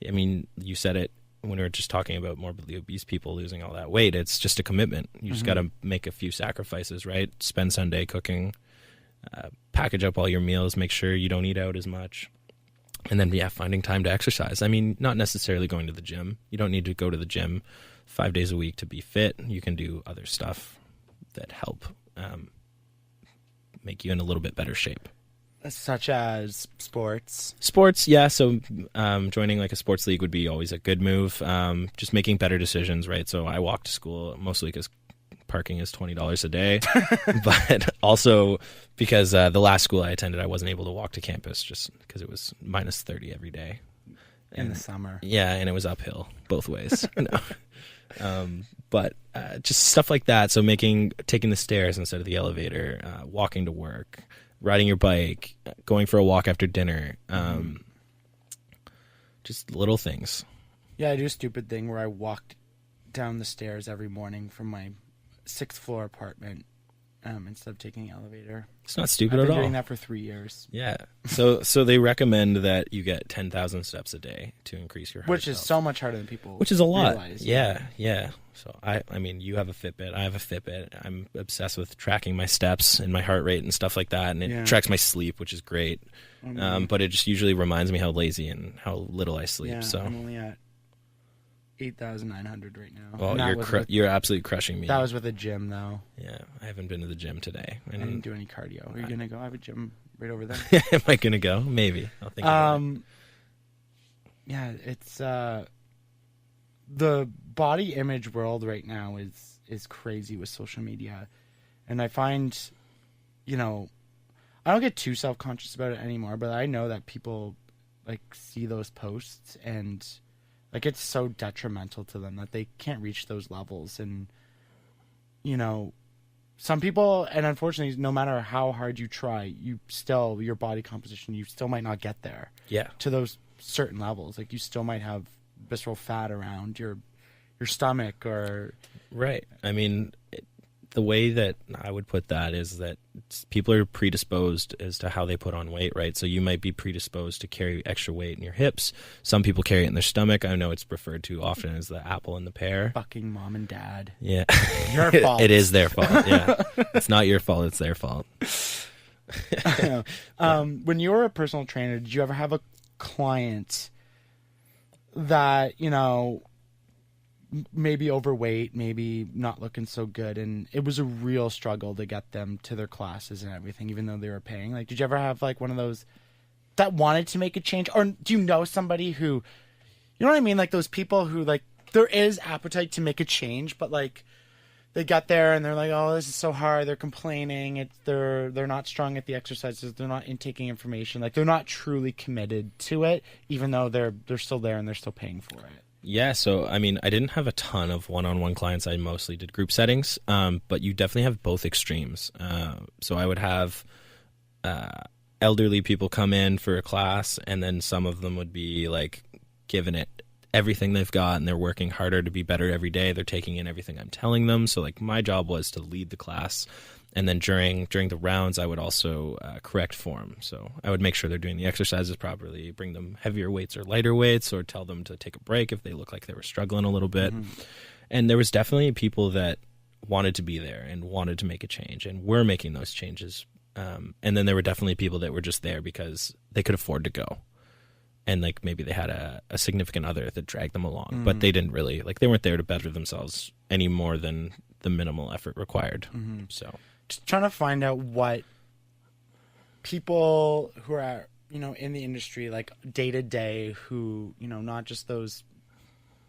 I mean, you said it when we were just talking about morbidly obese people losing all that weight. It's just a commitment. You just got to make a few sacrifices, right? Spend Sunday cooking, package up all your meals, make sure you don't eat out as much. And then, finding time to exercise. I mean, not necessarily going to the gym. You don't need to go to the gym 5 days a week to be fit. You can do other stuff that help make you in a little bit better shape. Such as sports. Sports, yeah. So joining like a sports league would be always a good move. Just making better decisions, right? So I walk to school mostly because parking is $20 a day, but also because the last school I attended, I wasn't able to walk to campus just because it was minus 30 every day. In the summer. Yeah, and it was uphill both ways. But just stuff like that. So taking the stairs instead of the elevator, walking to work, riding your bike, going for a walk after dinner, just little things. Yeah, I do a stupid thing where I walked down the stairs every morning from my 6th floor apartment instead of taking the elevator. It's not stupid I've at been all. doing that for 3 years. Yeah. So they recommend that you get 10,000 steps a day to increase your heart Which is health. so much harder than people Which is a lot. realize. Yeah. So I mean, you have a Fitbit. I have a Fitbit. I'm obsessed with tracking my steps and my heart rate and stuff like that. And it tracks my sleep, which is great. But it just usually reminds me how lazy and how little I sleep. Yeah, So I'm only at 8,900 right now. well, you're absolutely crushing me. That was with a gym, though. Yeah, I haven't been to the gym today. I didn't do any cardio. Are you going to go? I have a gym right over there. Am I going to go? Maybe. I'll think about it. Yeah, it's the body image world right now is crazy with social media. And I find, you know, I don't get too self-conscious about it anymore, but I know that people like see those posts and like it's so detrimental to them that they can't reach those levels. And, you know, some people, and unfortunately, no matter how hard you try, your body composition, you still might not get there. Yeah. To those certain levels. Like you still might have visceral fat around your stomach or... Right. I mean, the way that I would put that is that people are predisposed as to how they put on weight, right? So you might be predisposed to carry extra weight in your hips. Some people carry it in their stomach. I know it's referred to often as the apple and the pear. Fucking mom and dad. Yeah. Your fault. It is their fault, yeah. It's not your fault, it's their fault. When you were a personal trainer, did you ever have a client that, you know, maybe overweight, maybe not looking so good, and it was a real struggle to get them to their classes and everything, even though they were paying? Like, did you ever have like one of those that wanted to make a change? Or do you know somebody who, you know what I mean? Like those people who like, there is appetite to make a change, but like they got there and they're like, oh, this is so hard. They're complaining. They're not strong at the exercises. They're not intaking information. Like they're not truly committed to it, even though they're still there and they're still paying for it. Yeah, so I mean, I didn't have a ton of one-on-one clients. I mostly did group settings, but you definitely have both extremes. So I would have elderly people come in for a class, and then some of them would be like giving it everything they've got, and they're working harder to be better every day. They're taking in everything I'm telling them. So like my job was to lead the class. And then during the rounds, I would also correct form. So I would make sure they're doing the exercises properly, bring them heavier weights or lighter weights, or tell them to take a break if they look like they were struggling a little bit. And there was definitely people that wanted to be there and wanted to make a change and were making those changes. And then there were definitely people that were just there because they could afford to go. And like maybe they had a significant other that dragged them along, but they didn't really, like they weren't there to better themselves any more than the minimal effort required. So... Just trying to find out what people who are, in the industry, like day to day, who, not just those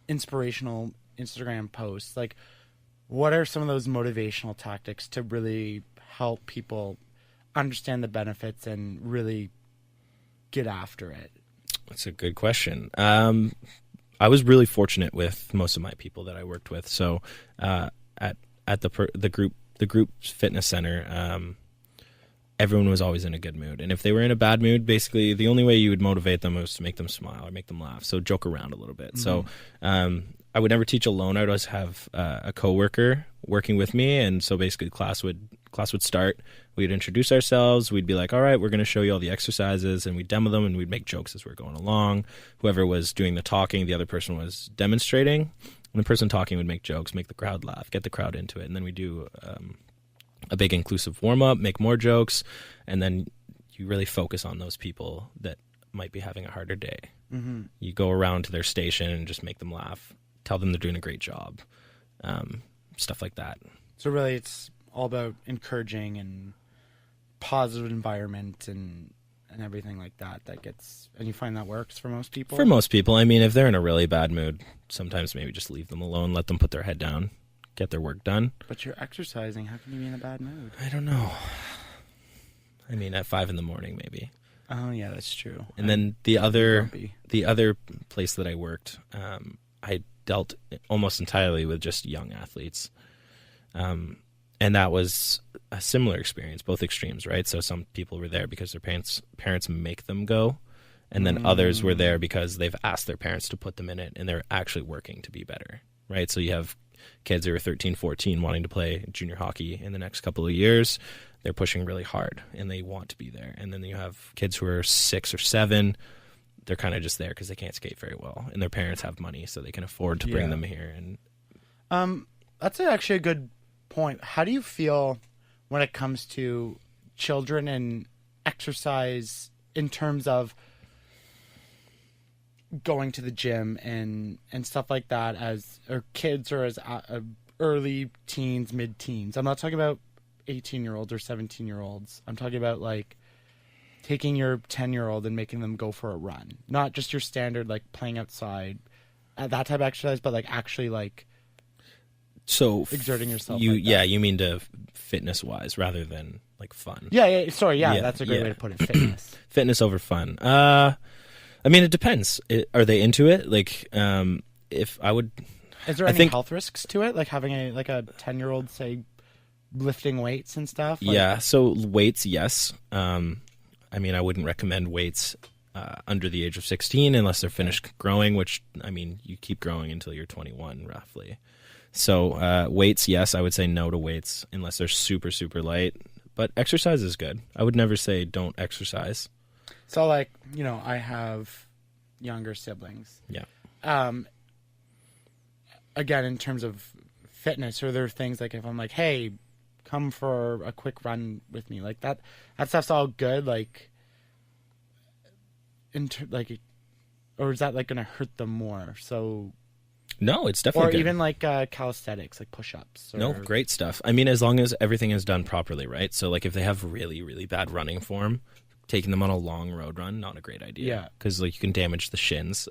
inspirational Instagram posts, like what are some of those motivational tactics to really help people understand the benefits and really get after it? That's a good question. I was really fortunate with most of my people that I worked with. So at the group fitness center, everyone was always in a good mood. And if they were in a bad mood, basically the only way you would motivate them was to make them smile or make them laugh. So joke around a little bit. So I would never teach alone. I would always have a coworker working with me. And so basically class would start. We'd introduce ourselves. We'd be like, all right, we're going to show you all the exercises, and we'd demo them, and we'd make jokes as we're going along. Whoever was doing the talking, the other person was demonstrating. And the person talking would make jokes, make the crowd laugh, get the crowd into it. And then we do a big inclusive warm-up, make more jokes, and then you really focus on those people that might be having a harder day. Mm-hmm. You go around to their station and just make them laugh, tell them they're doing a great job, stuff like that. So really it's all about encouraging and positive environment and everything like that gets, and you find that works for most people? For most people. I mean, if they're in a really bad mood, sometimes maybe just leave them alone, let them put their head down, get their work done. But you're exercising. How can you be in a bad mood? I don't know. I mean, at 5 a.m, maybe. Oh yeah, that's true. And then the other place that I worked, I dealt almost entirely with just young athletes. And that was a similar experience, both extremes, right? So some people were there because their parents make them go, and then others were there because they've asked their parents to put them in it, and they're actually working to be better, right? So you have kids who are 13, 14 wanting to play junior hockey in the next couple of years. They're pushing really hard, and they want to be there. And then you have kids who are 6 or 7. They're kind of just there because they can't skate very well, and their parents have money, so they can afford to bring them here. And that's actually a good point. How do you feel when it comes to children and exercise in terms of going to the gym and stuff like that, or kids or as early teens, mid-teens? I'm not talking about 18-year-olds or 17-year-olds. I'm talking about like taking your 10-year-old and making them go for a run. Not just your standard like playing outside, that type of exercise, but like actually like so exerting yourself. You mean to fitness wise rather than like fun. Sorry, that's a great way to put it. Fitness. Fitness over fun. I mean, it depends. Are they into it? Like, if I would, is there any health risks to it? Like having a 10-year-old say lifting weights and stuff? Like, yeah. So weights, yes. I mean, I wouldn't recommend weights under the age of 16 unless they're finished growing, which, I mean, you keep growing until you're 21 roughly. So weights, yes, I would say no to weights unless they're super, super light. But exercise is good. I would never say don't exercise. So, like, I have younger siblings. Yeah. Again, in terms of fitness, are there things like if I'm like, hey, come for a quick run with me, like that stuff's all good, like, or is that like going to hurt them more? So. No, it's definitely good. Or even like calisthenics, like push-ups. No, great stuff. I mean, as long as everything is done properly, right? So, like, if they have really, really bad running form, taking them on a long road run, not a great idea. Yeah. Because, like, you can damage the shins.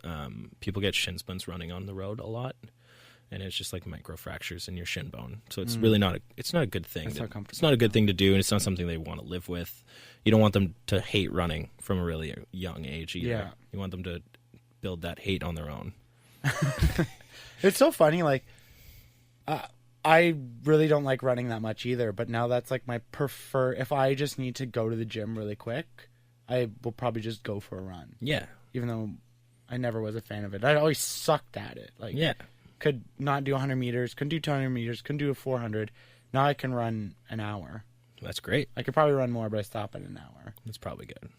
People get shin splints running on the road a lot, and it's just like micro fractures in your shin bone. So it's really not a good thing. It's not a good thing to do, and it's not something they want to live with. You don't want them to hate running from a really young age either. Yeah. You want them to build that hate on their own. It's so funny, like, I really don't like running that much either, but now that's like my if I just need to go to the gym really quick, I will probably just go for a run. Yeah. Even though I never was a fan of it. I always sucked at it. Like, yeah. Could not do 100 meters, couldn't do 200 meters, couldn't do a 400. Now I can run an hour. That's great. I could probably run more, but I stop at an hour. That's probably good.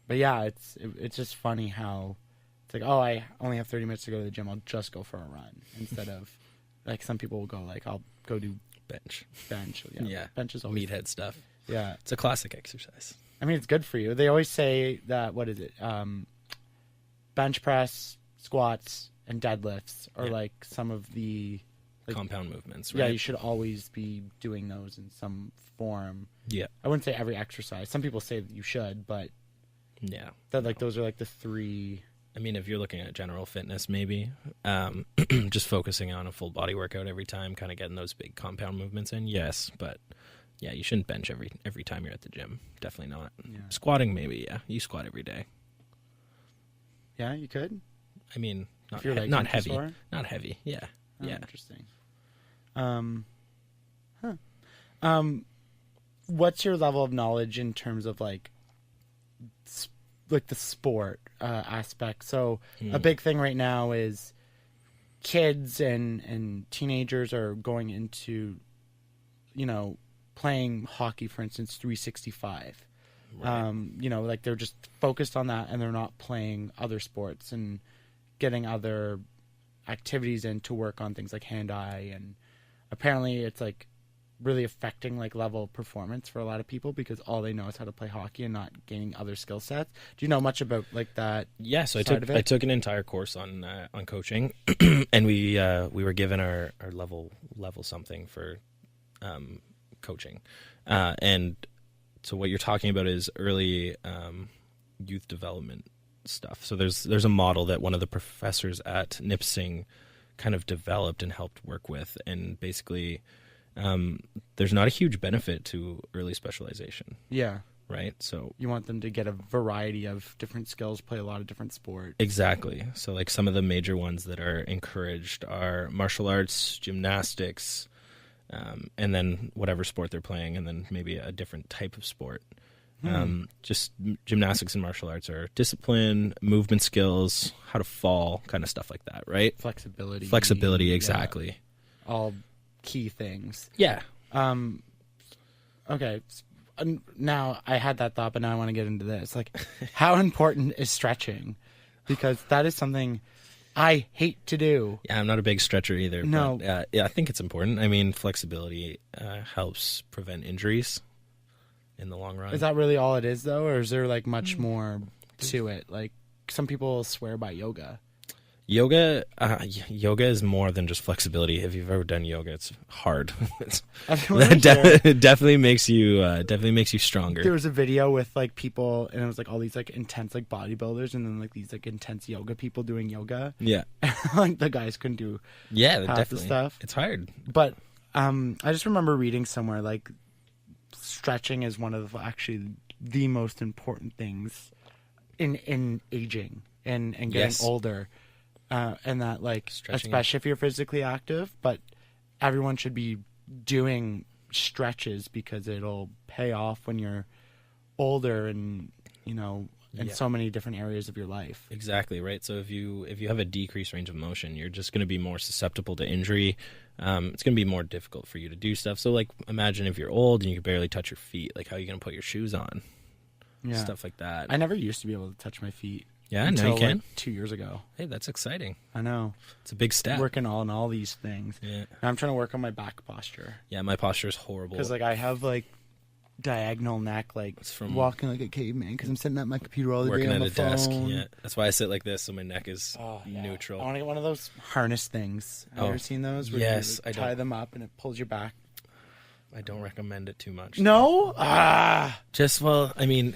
But yeah, it's just funny how it's like, oh, I only have 30 minutes to go to the gym. I'll just go for a run instead of, like, some people will go, like, I'll go do bench. Yeah. Bench is always meathead stuff. Yeah. It's a classic exercise. I mean, it's good for you. They always say that, what is it? Bench press, squats, and deadlifts are like some of the compound movements, right? Yeah, you should always be doing those in some form. Yeah. I wouldn't say every exercise. Some people say that you should, but Yeah. that like those are like the three. I mean, if you're looking at general fitness, maybe just focusing on a full body workout every time, kind of getting those big compound movements in, yes. But yeah, you shouldn't bench every time you're at the gym. Definitely not. Yeah. Squatting, maybe. Yeah, you squat every day. Yeah, you could. I mean, not If your legs not aren't too heavy. sore? Not heavy. Yeah. Oh, Yeah. interesting. What's your level of knowledge in terms of like the sport aspect? So a big thing right now is kids and teenagers are going into, playing hockey, for instance, 365. Right. Like they're just focused on that and they're not playing other sports and getting other activities in to work on things like hand-eye, and apparently it's like really affecting like level of performance for a lot of people because all they know is how to play hockey and not gaining other skill sets. Do you know much about like that? Yeah, so side of it? I took an entire course on coaching, and we were given our level something for coaching, and so what you're talking about is early youth development stuff. So there's a model that one of the professors at Nipissing kind of developed and helped work with, and basically there's not a huge benefit to early specialization, Yeah. right? So You want them to get a variety of different skills, play a lot of different sports. exactly. So like some of the major ones that are encouraged are martial arts, gymnastics, and then whatever sport they're playing, and then maybe a different type of sport. Just gymnastics and martial arts are discipline, movement skills, how to fall, kind of stuff like that, right? Flexibility. Yeah. Exactly. All key things. Yeah. Okay. Now I had that thought, but now I want to get into this. Like, how important is stretching? Because that is something I hate to do. Yeah, I'm not a big stretcher either. No. But, yeah, I think it's important. I mean, flexibility helps prevent injuries in the long run. Is that really all it is, though? Or is there, like, much more to it? Like, some people swear by yoga. Yoga is more than just flexibility. If you've ever done yoga, it's hard. It definitely makes you stronger. There was a video with like people, and it was like all these like intense like bodybuilders, and then like these like intense yoga people doing yoga. Yeah, Like the guys couldn't do half the definitely. stuff. It's hard. But I just remember reading somewhere like stretching is one of actually the most important things in aging and getting Yes. older. And that, like, Stretching. especially if you're physically active, but everyone should be doing stretches because it'll pay off when you're older and, in Yeah. so many different areas of your life. Exactly, right? So if you have a decreased range of motion, you're just going to be more susceptible to injury. It's going to be more difficult for you to do stuff. So, like, imagine if you're old and you can barely touch your feet. Like, how are you going to put your shoes on? Yeah. Stuff like that. I never used to be able to touch my feet. Yeah, now until, you can. like, 2 years ago. Hey, that's exciting. I know. It's a big step. Working on all these things. Yeah. Now I'm trying to work on my back posture. Yeah, my posture is horrible. Because, like, I have, like, diagonal neck, like, It's from walking like a caveman because I'm sitting at my computer all the working day on at the a desk. phone. Yeah, that's why I sit like this, so my neck is Yeah. neutral. I want to get one of those harness things. Have you Oh, ever seen those? Where yes, you I tie don't. them up and it pulls your back. I don't recommend it too much. No? Just I mean,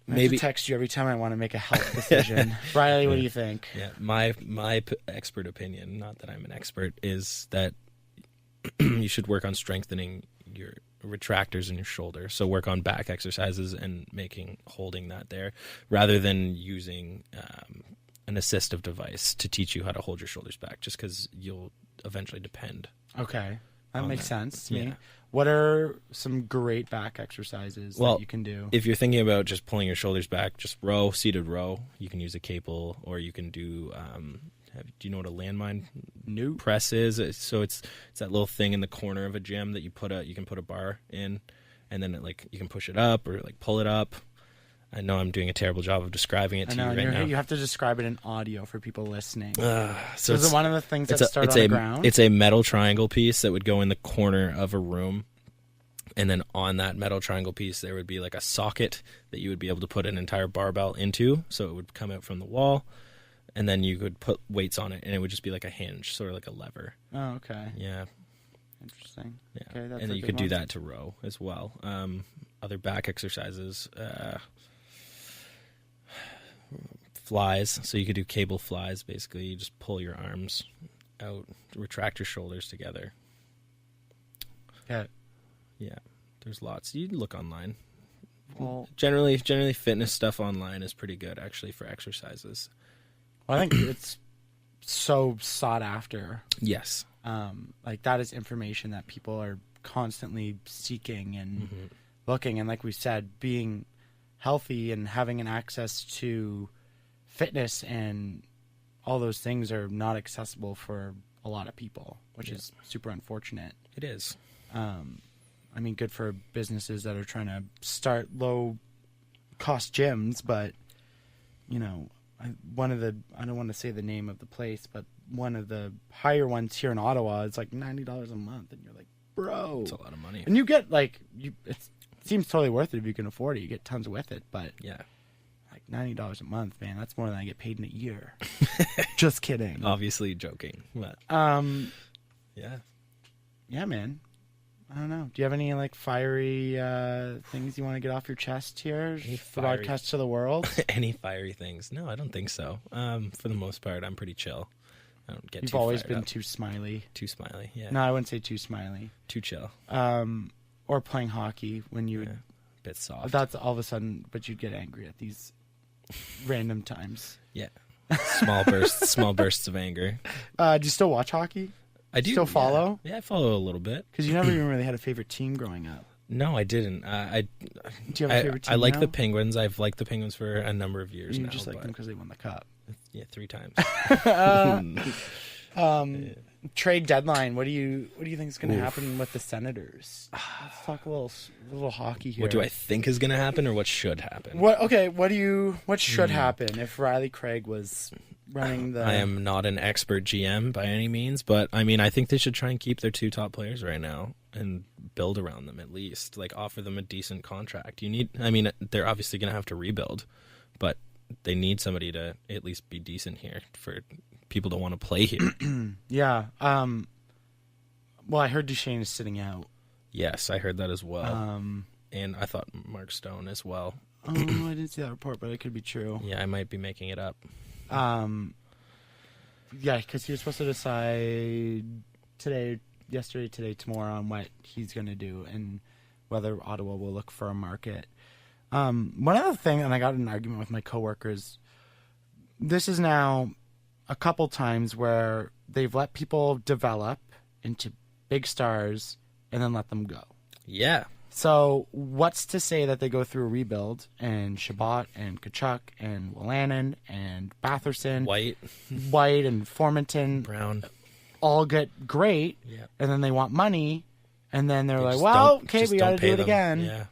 I have maybe. to text you every time I want to make a health decision. Riley, what do you think? Yeah, my expert opinion, not that I'm an expert, is that you should work on strengthening your retractors in your shoulder. So work on back exercises and holding that there, rather than using an assistive device to teach you how to hold your shoulders back. Just because you'll eventually depend. Okay. That On makes that. sense to me. Yeah. What are some great back exercises that you can do? If you're thinking about just pulling your shoulders back, just seated row. You can use a cable, or you can do. Do you know what a landmine Nope. press is? So it's that little thing in the corner of a gym that you can put a bar in, and then you can push it up or like pull it up. I know I'm doing a terrible job of describing it to you right now. You have to describe it in audio for people listening. So is it one of the things that start on the ground? It's a metal triangle piece that would go in the corner of a room. And then on that metal triangle piece, there would be like a socket that you would be able to put an entire barbell into. So it would come out from the wall. And then you could put weights on it, and it would just be like a hinge, sort of like a lever. Oh, okay. Yeah. Interesting. Yeah. Okay, that's And a then you good could do one. that to row as well. Other back exercises, flies. So you could do cable flies. Basically, you just pull your arms out, retract your shoulders together. Yeah. Yeah, there's lots. You can look online. Well, Generally, fitness stuff online is pretty good actually for exercises. I think it's so sought after. Yes. Like that is information that people are constantly seeking and looking. And like we said, being healthy and having an access to fitness and all those things are not accessible for a lot of people, which is super unfortunate. It is. I mean, good for businesses that are trying to start low cost gyms, but you know, I don't want to say the name of the place, but one of the higher ones here in Ottawa is like $90 a month, and you're like, bro, It's a lot of money. and you get like it seems totally worth it if you can afford it. You get tons with it, but Yeah. like $90 a month, man, that's more than I get paid in a year. Just kidding. Obviously joking, but yeah. Yeah, man. I don't know. Do you have any like fiery things you want to get off your chest here? Any Broadcast to the world? Any fiery things? No, I don't think so. For the most part, I'm pretty chill. I don't get You've too always fired been up. too smiley. Too smiley. Yeah. No, I wouldn't say too smiley. Too chill. Or playing hockey when you would. Bit soft. That's all of a sudden, but you'd get angry at these random times. Yeah. Small bursts of anger. Do you still watch hockey? I do Still follow? Yeah, I follow a little bit. Because you never even really had a favorite team growing up. No, I didn't. Do you have a favorite team I like now? the Penguins. I've liked the Penguins for a number of years You now. just like but- them because they won the cup. Yeah, 3 times. Trade deadline. What do you think is going to happen with the Senators? Let's talk a little hockey here. What do I think is going to happen, or what should happen? What should happen if Riley Craig was running the? I am not an expert GM by any means, but I mean, I think they should try and keep their 2 top players right now and build around them at least. Like, offer them a decent contract. They're obviously going to have to rebuild, but they need somebody to at least be decent here for people to want to play here. Yeah. Well, I heard Duchesne is sitting out. Yes, I heard that as well. And I thought Mark Stone as well. Oh, I didn't see that report, but it could be true. Yeah, I might be making it up. Yeah, because he was supposed to decide today, tomorrow on what he's going to do and whether Ottawa will look for a market. One other thing, and I got in an argument with my coworkers, this is now a couple times where they've let people develop into big stars and then let them go. Yeah. So what's to say that they go through a rebuild and Shabbat and Kachuk and Wolanin and Batherson, White, and Formanton Brown. all get great, Yeah. and then they want money, and then they're like, Just well, don't- okay, just we got to don't pay do it them. again. Yeah.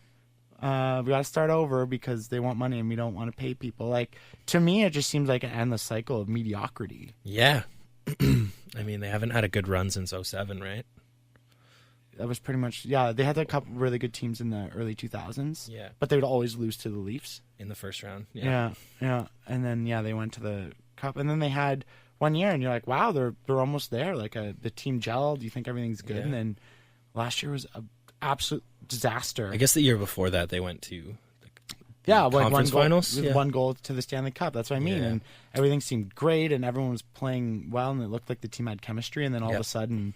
We got to start over because they want money and we don't want to pay people. Like, to me, it just seems like an endless cycle of mediocrity. Yeah. I mean, they haven't had a good run since 2007, right? That was pretty much, yeah, they had a couple really good teams in the early 2000s. Yeah. But they would always lose to the Leafs. In the first round. Yeah. And then, they went to the Cup. And then they had 1 year, and you're like, wow, they're almost there. Like, the team gelled. You think everything's good. Yeah. And then last year was an absolute disaster. I guess the year before that, they went to one conference goal, finals. with Yeah. 1 goal to the Stanley Cup. That's what I mean. Yeah. And everything seemed great, and everyone was playing well, and it looked like the team had chemistry. And then all of Yep. a sudden,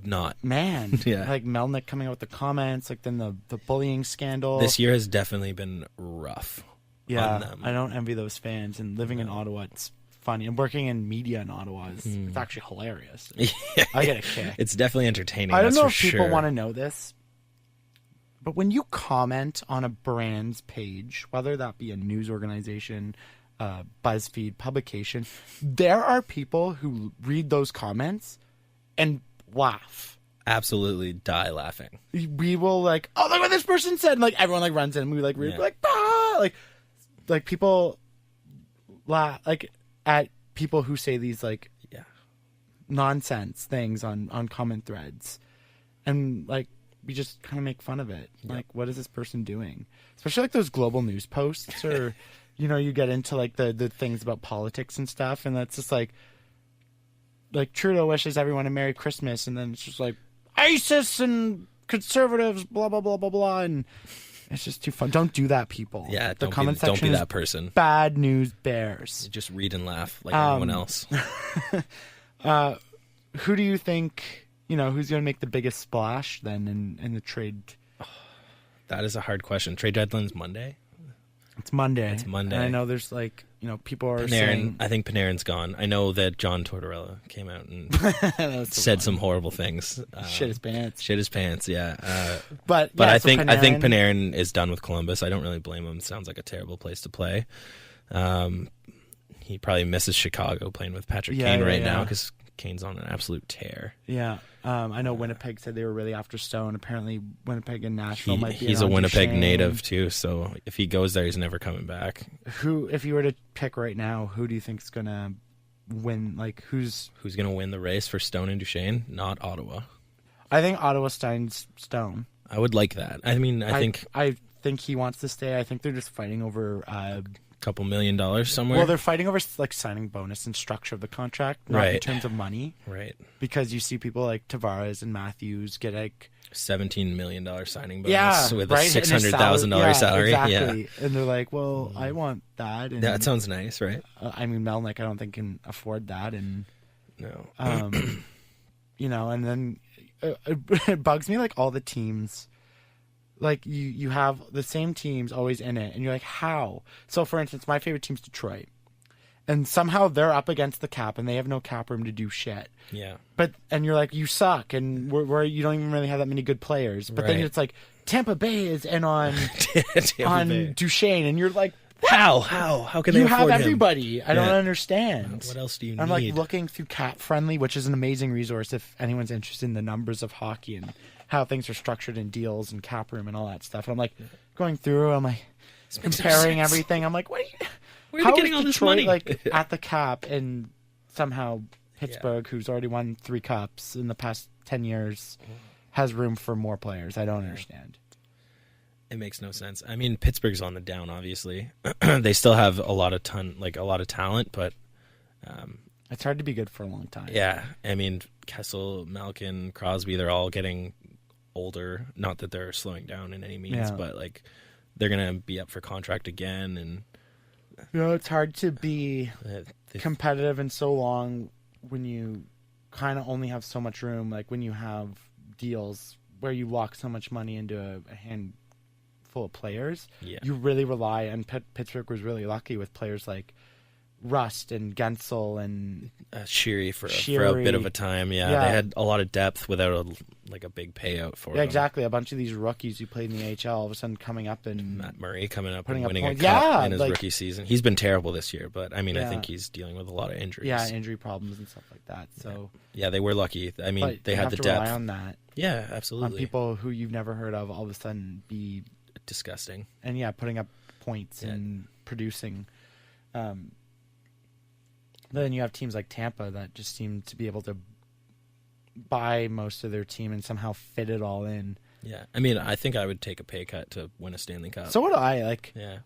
Not. man, Yeah. like Melnick coming out with the comments, like then the bullying scandal. This year has definitely been rough. Yeah, on them. I don't envy those fans. And living in Ottawa, it's funny. And working in media in Ottawa is it's actually hilarious. I get a kick. It's definitely entertaining. I don't that's know for if people sure. want to know this, but when you comment on a brand's page, whether that be a news organization, BuzzFeed, publication, there are people who read those comments and laugh. Absolutely die laughing. We will like, oh, look what this person said. And, like, everyone like runs in and we like read, Yeah. like, ah! like people laugh like at people who say these like Yeah. nonsense things on comment threads, and like we just kind of make fun of it. Like, what is this person doing? Especially like those global news posts, or you get into like the things about politics and stuff, and that's just like like Trudeau wishes everyone a Merry Christmas, and then it's just like ISIS and conservatives, blah blah blah blah blah, and it's just too fun. Don't do that, people. Yeah, the comment don't section be is that person. bad news bears. Just read and laugh like everyone else. Who do you think, who's going to make the biggest splash then in the trade? That is a hard question. Trade deadline's Monday. It's Monday. It's Monday. And I know there's people are Panarin, saying... I think Panarin's gone. I know that John Tortorella came out and said some horrible things. Shit his pants. Shit his pants, yeah. But I think Panarin is done with Columbus. I don't really blame him. Sounds like a terrible place to play. He probably misses Chicago playing with Patrick Kane right now because Kane's on an absolute tear. Yeah. I know Winnipeg said they were really after Stone. Apparently Winnipeg and Nashville might be... He's a Winnipeg native too, so if he goes there, he's never coming back. If you were to pick right now, who do you think's going to win? Like, who's going to win the race for Stone and Duchesne? Not Ottawa. I think Ottawa signs Stone. I would like that. I mean, I think he wants to stay. I think they're just fighting over... couple $1 million somewhere. Well, they're fighting over like signing bonus and structure of the contract, not in terms of money. Right. Because you see people like Tavares and Matthews get like $17 million signing bonus with a $600,000 salary. Exactly. Yeah. And they're like, well, I want that. And, that sounds nice, right? I mean, Melnick, I don't think can afford that. And no. And then it bugs me like all the teams. Like, you have the same teams always in it, and you're like, how? So, for instance, my favorite team's Detroit. And somehow they're up against the cap, and they have no cap room to do shit. Yeah. And you're like, you suck, and you don't even really have that many good players. But then it's like, Tampa Bay is in on Duchesne, and you're like, what? How can they you afford have him? everybody? I don't understand. What else do you need? I'm like looking through Cap Friendly, which is an amazing resource if anyone's interested in the numbers of hockey and how things are structured in deals and cap room and all that stuff. And I'm like going through, I'm like comparing everything. I'm like, where are you getting all this money? Like at the cap, and somehow Pittsburgh, who's already won 3 cups in the past 10 years, has room for more players. I don't understand. It makes no sense. I mean, Pittsburgh's on the down, obviously. They still have a lot of talent, but it's hard to be good for a long time. Yeah, I mean, Kessel, Malkin, Crosby, they're all getting older. Not that they're slowing down in any means, but like they're gonna be up for contract again, and it's hard to be competitive in so long when you kind of only have so much room. Like when you have deals where you lock so much money into a handful of players, you really rely. And Pittsburgh was really lucky with players like Rust and Gensel and Sheary for a bit of a time. Yeah, they had a lot of depth without a big payout for them. Exactly. A bunch of these rookies who played in the AHL all of a sudden coming up and Matt Murray coming up and winning points. a cup in his rookie season. He's been terrible this year, but I mean, I think he's dealing with a lot of injuries. Yeah, injury problems and stuff like that. So yeah, they were lucky. I mean, they had the depth. Rely on that. Yeah, absolutely. On people who you've never heard of all of a sudden be disgusting. And putting up points and producing. Then you have teams like Tampa that just seem to be able to buy most of their team and somehow fit it all in. Yeah, I mean, I think I would take a pay cut to win a Stanley Cup. So would I.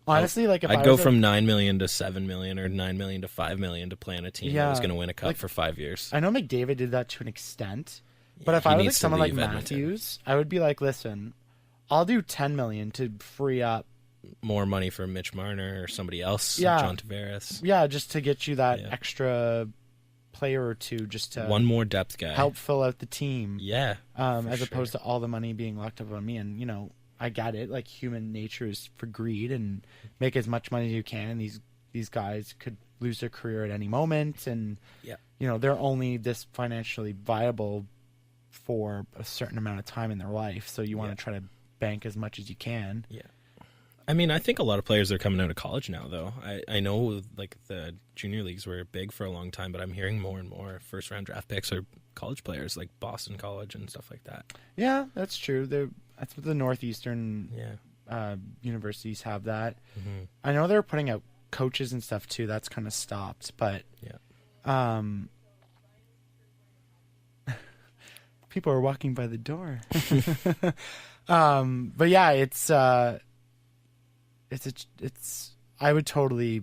Honestly, if I'd go from $9 million to $7 million or $9 million to $5 million to play on a team that was going to win a cup for 5 years. I know McDavid did that to an extent, but if I was someone like Matthews, I would be like, listen, I'll do $10 million to free up more money for Mitch Marner or somebody else, John Tavares. Yeah, just to get you that extra player or two, just to one more depth guy, help fill out the team. Yeah, as opposed to all the money being locked up on me. And I get it. Like human nature is for greed and make as much money as you can. And these guys could lose their career at any moment, and they're only this financially viable for a certain amount of time in their life. So you want to try to bank as much as you can. Yeah. I mean, I think a lot of players are coming out of college now, though. I know, like, the junior leagues were big for a long time, but I'm hearing more and more first-round draft picks are college players, like Boston College and stuff like that. Yeah, that's true. That's what the Northeastern universities have that. Mm-hmm. I know they're putting out coaches and stuff, too. That's kind of stopped, but... Yeah. People are walking by the door. But yeah, it's I would totally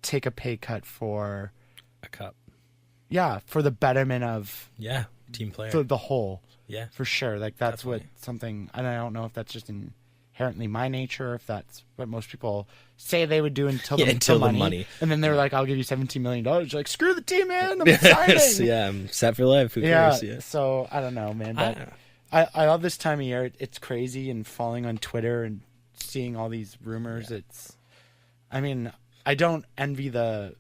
take a pay cut for a cup. Yeah, for the betterment of Yeah, team player. the whole. Yeah, For sure. Like, that's Definitely. what something, and I don't know if that's just inherently my nature, or if that's what most people say they would do until, until the the money. money. And then they're like, I'll give you $17 million. You're like, screw the team, man. I'm signing. yeah, I'm set for life. Who Yeah. cares? Yeah. So, I don't know, man. But I- I love this time of year. It's crazy, and falling on Twitter and seeing all these rumors. I mean, I don't envy the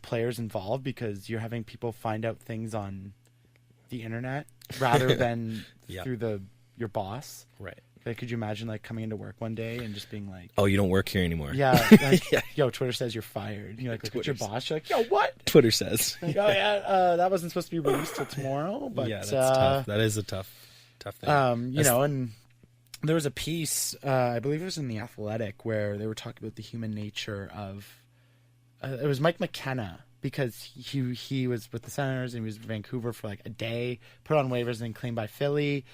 players involved, because you're having people find out things on the internet rather than Yeah. through your boss. Right. Like, could you imagine like coming into work one day and just being like, Oh, you don't work here anymore. yeah, like, Yeah. yo, Twitter says you're fired. And you're like, look at your Twitter's- boss. You're like, yo, what? Twitter says. Like, oh yeah, that wasn't supposed to be released till tomorrow. But yeah, that's tough. That is a tough thing. you know, and there was a piece, I believe it was in The Athletic, where they were talking about the human nature of. It was Mike McKenna, because he was with the Senators and he was in Vancouver for like a day, put on waivers and then claimed by Philly,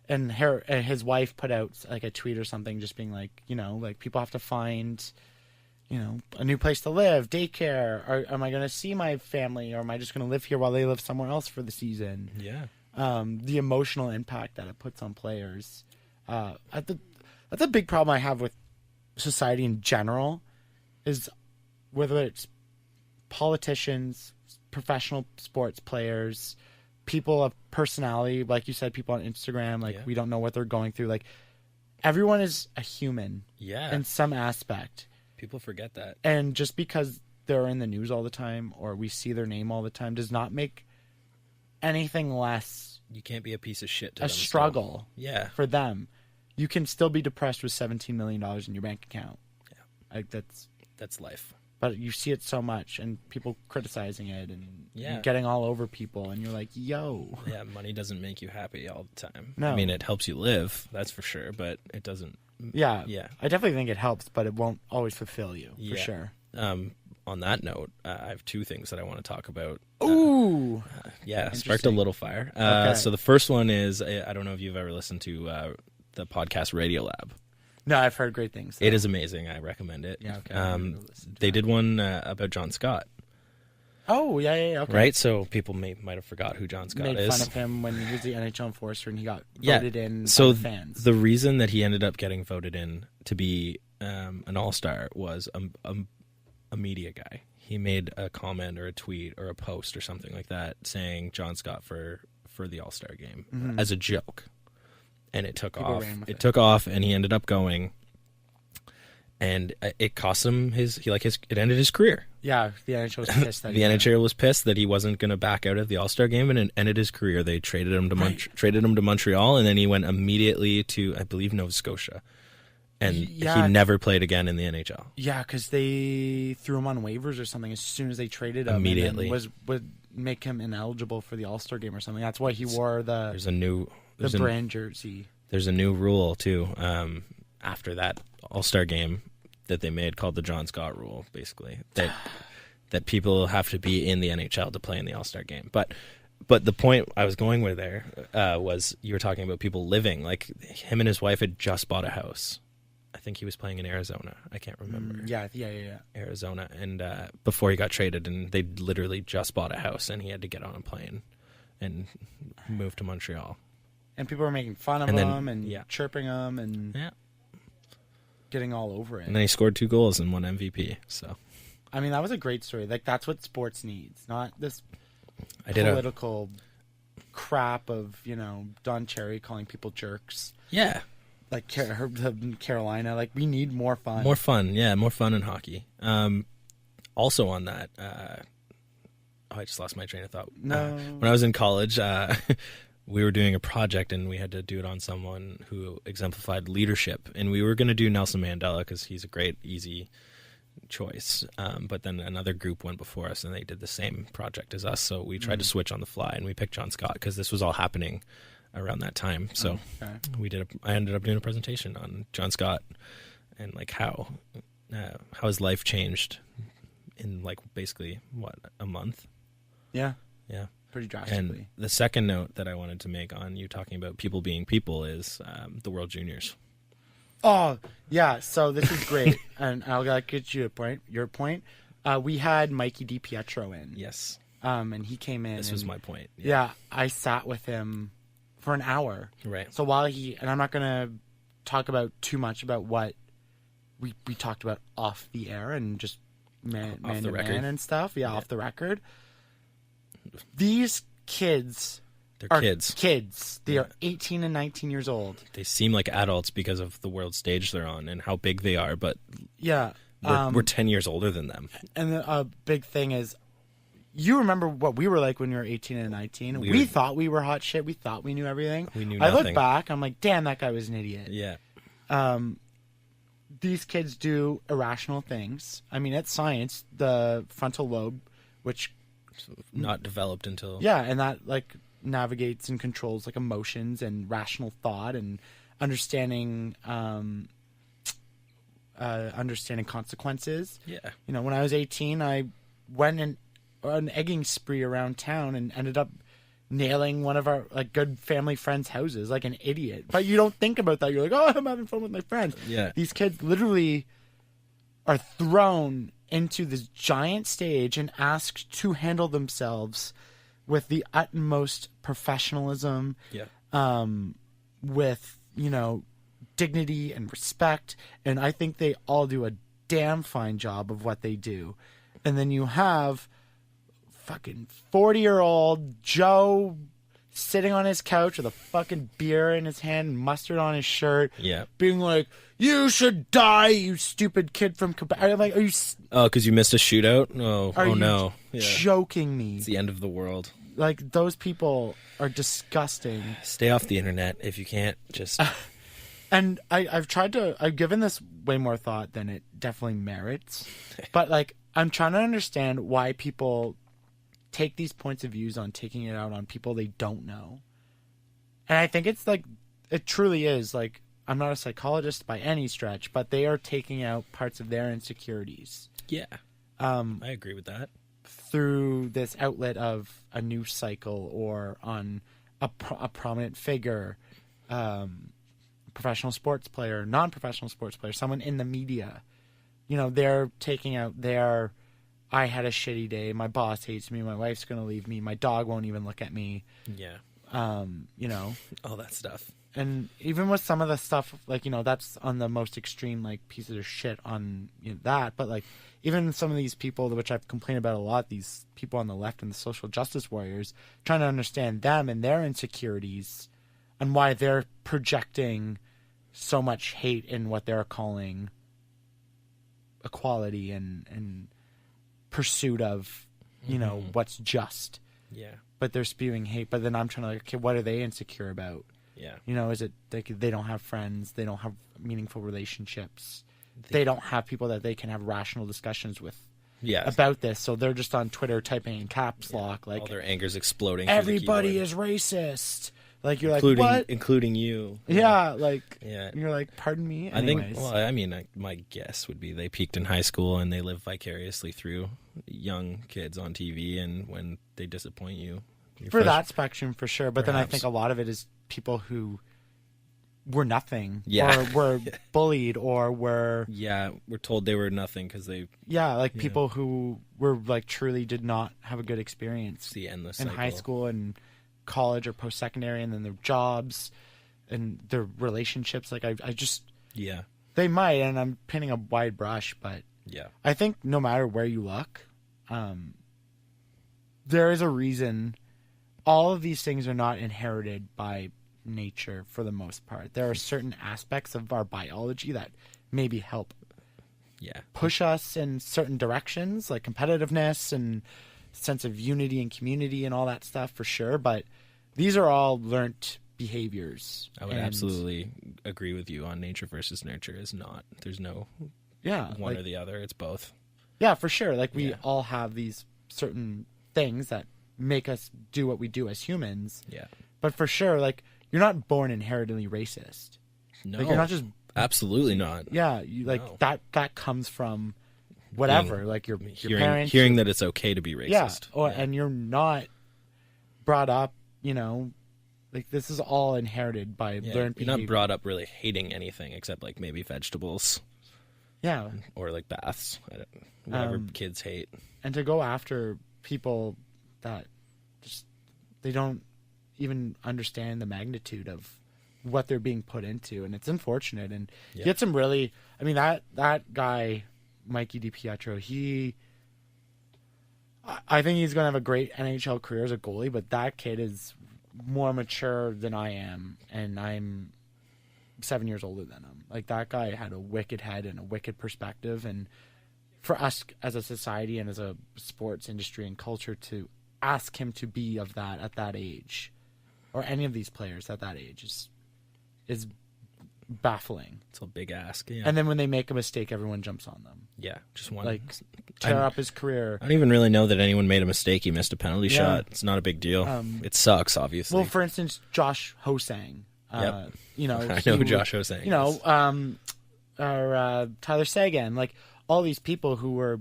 and his wife put out like a tweet or something, just being like, you know, like, people have to find, you know, a new place to live, daycare. Or am I going to see my family, or am I just going to live here while they live somewhere else for the season? Yeah. The emotional impact that it puts on players. That's a big problem I have with society in general, is whether it's politicians, professional sports players, people of personality, like you said, people on Instagram, like, Yeah. we don't know what they're going through. Like, everyone is a human Yeah. in some aspect. People forget that. And just because they're in the news all the time, or we see their name all the time, does not make anything less You can't be a piece of shit to a them still. struggle Yeah. for them. You can still be depressed with $17 million in your bank account. Yeah. Like, That's life. but you see it so much, and people criticizing it, and Yeah. getting all over people, and you're like, yo. Yeah, money doesn't make you happy all the time. No. I mean, it helps you live, that's for sure, but it doesn't. Yeah. Yeah. I definitely think it helps, but it won't always fulfill you, for Yeah. sure. On that note, I have two things that I want to talk about. Ooh. Yeah, sparked a Interesting. little fire. Okay. So the first one is, I don't know if you've ever listened to the podcast Radio Lab. No, I've heard great things. It is amazing. I recommend it. Yeah, okay. I'm gonna listen to They that. did one about John Scott, Oh, yeah, okay. right? So people might have forgot who John Scott Made is. fun of him when he was the NHL enforcer, and he got Yeah. voted in So by the fans. the reason that he ended up getting voted in to be an all-star was a media guy. He made a comment or a tweet or a post or something like that saying John Scott for the all-star game as a joke, and it took People off. ran with It it. took off, and he ended up going, and it cost him it ended his career. Yeah, the NHL was pissed that The NHL was pissed that he wasn't going to back out of the All-Star game, and it ended his career. They traded him to Montreal, and then he went immediately to, I believe, Nova Scotia, and Yeah. he never played again in the NHL. Yeah, because they threw him on waivers or something as soon as they traded him. Immediately. And then would make him ineligible for the All-Star game or something. That's why he wore the There's a brand jersey. There's a new rule too. After that All-Star game that they made called the John Scott rule, basically that people have to be in the NHL to play in the All-Star game. But the point I was going with there was you were talking about people living. Like, him and his wife had just bought a house. I think he was playing in Arizona. I can't remember. Yeah. Arizona, and before he got traded, and they literally just bought a house, and he had to get on a plane and move to Montreal. And people were making fun of And then- him and yeah. chirping him and Yeah. getting all over it. And then he scored 2 goals and won MVP. So I mean, that was a great story. Like, that's what sports needs, not this I did a political crap of, Don Cherry calling people jerks. yeah, Like Carolina. Like, we need more fun. more fun. Yeah, more fun in hockey. Also on that, I just lost my train of thought. No. When I was in college, we were doing a project and we had to do it on someone who exemplified leadership, and we were going to do Nelson Mandela because he's a great, easy choice. But then another group went before us and they did the same project as us, so we tried to switch on the fly, and we picked John Scott because this was all happening around that time. So Okay. I ended up doing a presentation on John Scott and like how his life changed in like basically a month. Yeah. Yeah. Pretty drastically. And the second note that I wanted to make on you talking about people being people is the World Juniors. Oh, yeah. So this is great. And I'll get you your point. We had Mikey DiPietro in. Yes. and he came in. This was my point. Yeah, I sat with him for an hour. Right. So while and I'm not going to talk about too much about what we talked about off the air and just man to man and stuff. Yeah, off the record. These kids They're kids. Kids. They are 18 and 19 years old. They seem like adults because of the world stage they're on and how big they are, but yeah, we're 10 years older than them. And a big thing is, you remember what we were like when we were 18 and 19. We thought we were hot shit. We thought we knew everything. We knew nothing. I look back, I'm like, damn, that guy was an idiot. Yeah. These kids do irrational things. I mean, it's science. The frontal lobe, which not developed until and that like navigates and controls like emotions and rational thought and understanding consequences. Yeah. You know, when I was 18, I went on an egging spree around town and ended up nailing one of our like good family friends' houses like an idiot. But you don't think about that. You're like, oh, I'm having fun with my friends. Yeah. These kids literally are thrown into this giant stage and asked to handle themselves with the utmost professionalism. Yeah. With, you know, dignity and respect. And I think they all do a damn fine job of what they do. And then you have fucking 40-year-old Joe sitting on his couch with a fucking beer in his hand and mustard on his shirt. Yeah. Being like, you should die, you stupid kid from Quebec. I'm like, are you... Oh, because you missed a shootout? Oh, you no. Yeah. Joking me? It's the end of the world. Like, those people are disgusting. Stay off the internet if you can't. Just... And I've given this way more thought than it definitely merits. But, like, I'm trying to understand why people take these points of views on taking it out on people they don't know. And I think it's like, it truly is like, I'm not a psychologist by any stretch, but they are taking out parts of their insecurities. Yeah. I agree with that. Through this outlet of a news cycle or on a prominent figure, professional sports player, non-professional sports player, someone in the media. You know, they're taking out their, I had a shitty day, my boss hates me, my wife's going to leave me, my dog won't even look at me. Yeah. You know. All that stuff. And even with some of the stuff, like, you know, that's on the most extreme, like, pieces of shit on that. But, like, even some of these people, which I've complained about a lot, these people on the left and the social justice warriors, trying to understand them and their insecurities and why they're projecting so much hate in what they're calling equality and pursuit of, you know, what's just. Yeah. But they're spewing hate. But then I'm trying to, like, okay, what are they insecure about? Yeah. You know, is it they don't have friends, they don't have meaningful relationships, they don't have people that they can have rational discussions with about this, so they're just on Twitter typing in caps lock, like, all their anger's exploding. Everybody is racist. Like, you're including, like, what? Including you. Yeah, like, you're like, pardon me? Anyways. I think, my guess would be they peaked in high school and they live vicariously through young kids on TV, and when they disappoint you. For that spectrum, for sure. But then I think a lot of it is people who were nothing. Yeah. Or were bullied or were... Yeah, we're told they were nothing because they... Yeah, like people who were, like, truly did not have a good experience. The endless in cycle. High school and college or post-secondary, and then their jobs and their relationships. Like, I just... Yeah. They might, and I'm painting a wide brush, but... Yeah. I think no matter where you look, there is a reason... All of these things are not inherited by nature for the most part. There are certain aspects of our biology that maybe help push us in certain directions, like competitiveness and sense of unity and community and all that stuff, for sure. But these are all learnt behaviors. I would absolutely agree with you on nature versus nurture is not. There's no one or the other. It's both. Yeah, for sure. Like, we all have these certain things that make us do what we do as humans. Yeah. But for sure, like, you're not born inherently racist. No. Like, you're not just... Absolutely not. Yeah, you, like, that comes from whatever. Like, your parents... Hearing that it's okay to be racist. Yeah. And you're not brought up, you know... Like, this is all inherited by learned behavior. You're not brought up really hating anything except, like, maybe vegetables. Yeah. Or, like, baths. Whatever kids hate. And to go after people... that just they don't even understand the magnitude of what they're being put into, and it's unfortunate. And you get some really, I mean, that guy, Mikey DiPietro, I think he's going to have a great NHL career as a goalie, but that kid is more mature than I am, and I'm 7 years older than him. Like, that guy had a wicked head and a wicked perspective, and for us as a society and as a sports industry and culture to ask him to be of that at that age, or any of these players at that age, is baffling. It's a big ask. Yeah. And then when they make a mistake, everyone jumps on them. Yeah, just one. Like, tear up his career. I don't even really know that anyone made a mistake. He missed a penalty shot. It's not a big deal. It sucks, obviously. Well, for instance, Josh Hosang. You know, I know who Josh Hosang is. You know, or Tyler Seguin. Like, all these people who were,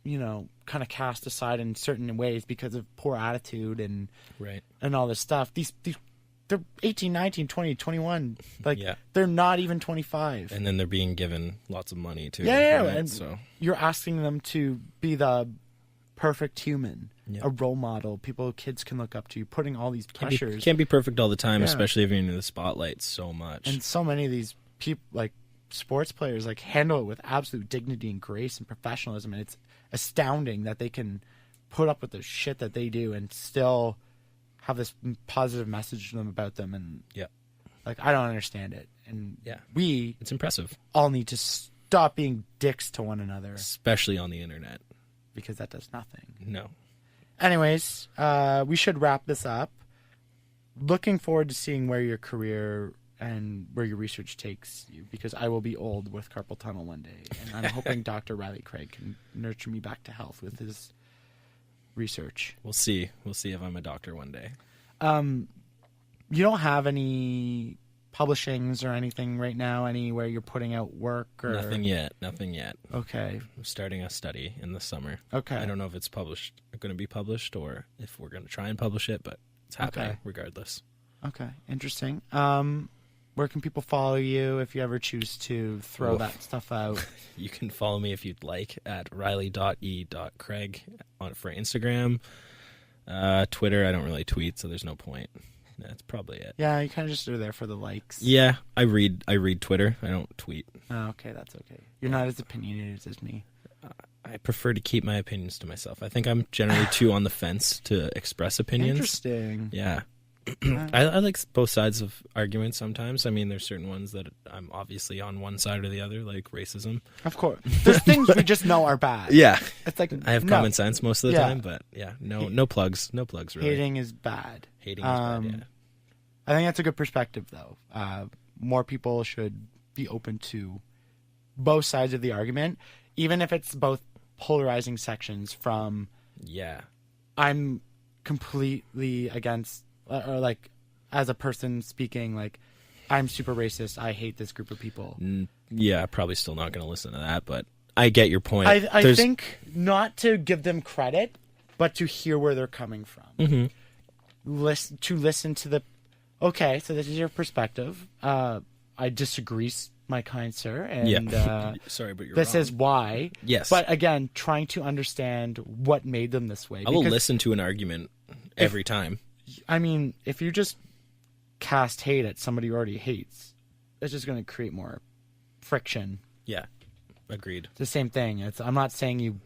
you know, kind of cast aside in certain ways because of poor attitude and all this stuff. These they're 18, 19, 20, 21. Like, they're not even 25. And then they're being given lots of money, too. Yeah. Right? And so you're asking them to be the perfect human, a role model, people kids can look up to. You're putting all these pressures. Can't be perfect all the time, especially if you're in the spotlight so much. And so many of these people, like sports players, like handle it with absolute dignity and grace and professionalism. And it's astounding that they can put up with the shit that they do and still have this positive message to them about them. And like, I don't understand it. And it's impressive. All need to stop being dicks to one another, especially on the internet, because that does nothing. No. Anyways, we should wrap this up. Looking forward to seeing where your career and where your research takes you, because I will be old with carpal tunnel one day, and I'm hoping Dr. Riley Craig can nurture me back to health with his research. We'll see if I'm a doctor one day. You don't have any publishings or anything right now, anywhere you're putting out work? Or Nothing yet. Okay. I'm starting a study in the summer. Okay. I don't know if it's going to be published, or if we're going to try and publish it, but it's happening regardless. Okay, interesting. Where can people follow you if you ever choose to throw that stuff out? You can follow me if you'd like at riley.e.craig for Instagram. Twitter, I don't really tweet, so there's no point. That's probably it. Yeah, you kind of just are there for the likes. Yeah, I read Twitter. I don't tweet. Oh, okay, that's okay. You're not as opinionated as me. I prefer to keep my opinions to myself. I think I'm generally too on the fence to express opinions. Interesting. Yeah. I like both sides of arguments sometimes. I mean, there's certain ones that I'm obviously on one side or the other, like racism. Of course. There's things we just know are bad. Yeah. It's like, I have common sense most of the time, but no plugs. No plugs, really. Hating is bad. Hating is bad, yeah. I think that's a good perspective, though. More people should be open to both sides of the argument, even if it's both polarizing sections from, I'm completely against, or like, as a person speaking, like, I'm super racist, I hate this group of people. Yeah, probably still not going to listen to that, but I get your point. I think not to give them credit, but to hear where they're coming from. Mm-hmm. Listen to the, okay, so this is your perspective. I disagree, my kind sir, and sorry, but you're this wrong. is why. Yes. But again, trying to understand what made them this way. I will listen to an argument every time. I mean, if you just cast hate at somebody who already hates, it's just going to create more friction. Yeah, agreed. It's the same thing. I'm not saying you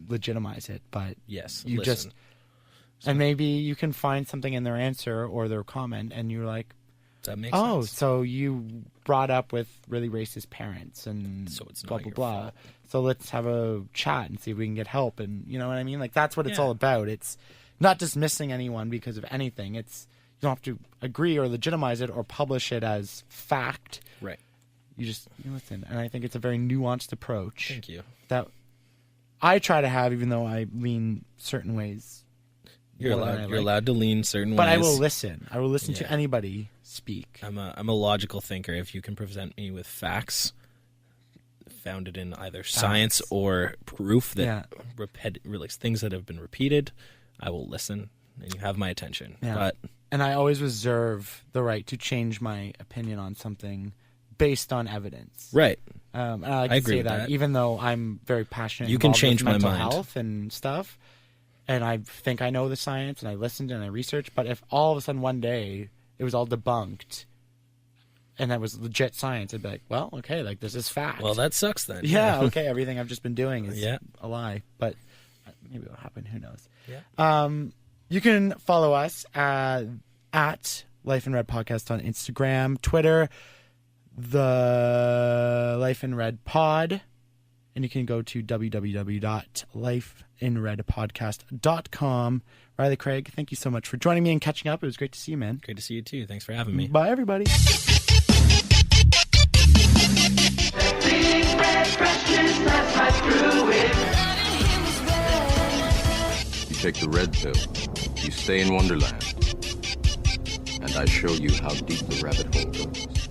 legitimize it, but yes, you listen. And maybe you can find something in their answer or their comment, and you're like, that makes sense. So you brought up with really racist parents, and so it's blah, not blah, your blah. fault. So let's have a chat and see if we can get help. And you know what I mean? Like, that's what it's all about. It's not dismissing anyone because of anything. It's, you don't have to agree or legitimize it or publish it as fact. Right. You listen. And I think it's a very nuanced approach. Thank you. That I try to have, even though I lean certain ways. You're allowed to lean certain ways. But I will listen. I will listen to anybody speak. I'm a logical thinker. If you can present me with facts founded in either science or proof that things that have been repeated, I will listen, and you have my attention. Yeah. And I always reserve the right to change my opinion on something based on evidence. Right. And I like to agree say with that. even though I'm very passionate. You can involved change with my mental mind. Health and stuff. and I think I know the science, and I listened and I researched, but if all of a sudden one day it was all debunked and that was legit science, I'd be like, well, okay, like this is fact. Well, that sucks then. yeah, okay, everything I've just been doing is Yeah. a lie, but maybe it'll happen, who knows. Yeah. You can follow us at Life in Red Podcast on Instagram, Twitter, the Life in Red Pod, and you can go to www.lifeinredpodcast.com. Riley Craig, thank you so much for joining me and catching up. It was great to see you, man. Great to see you too. Thanks for having me. Bye, everybody. You take the red pill, you stay in Wonderland, and I show you how deep the rabbit hole goes.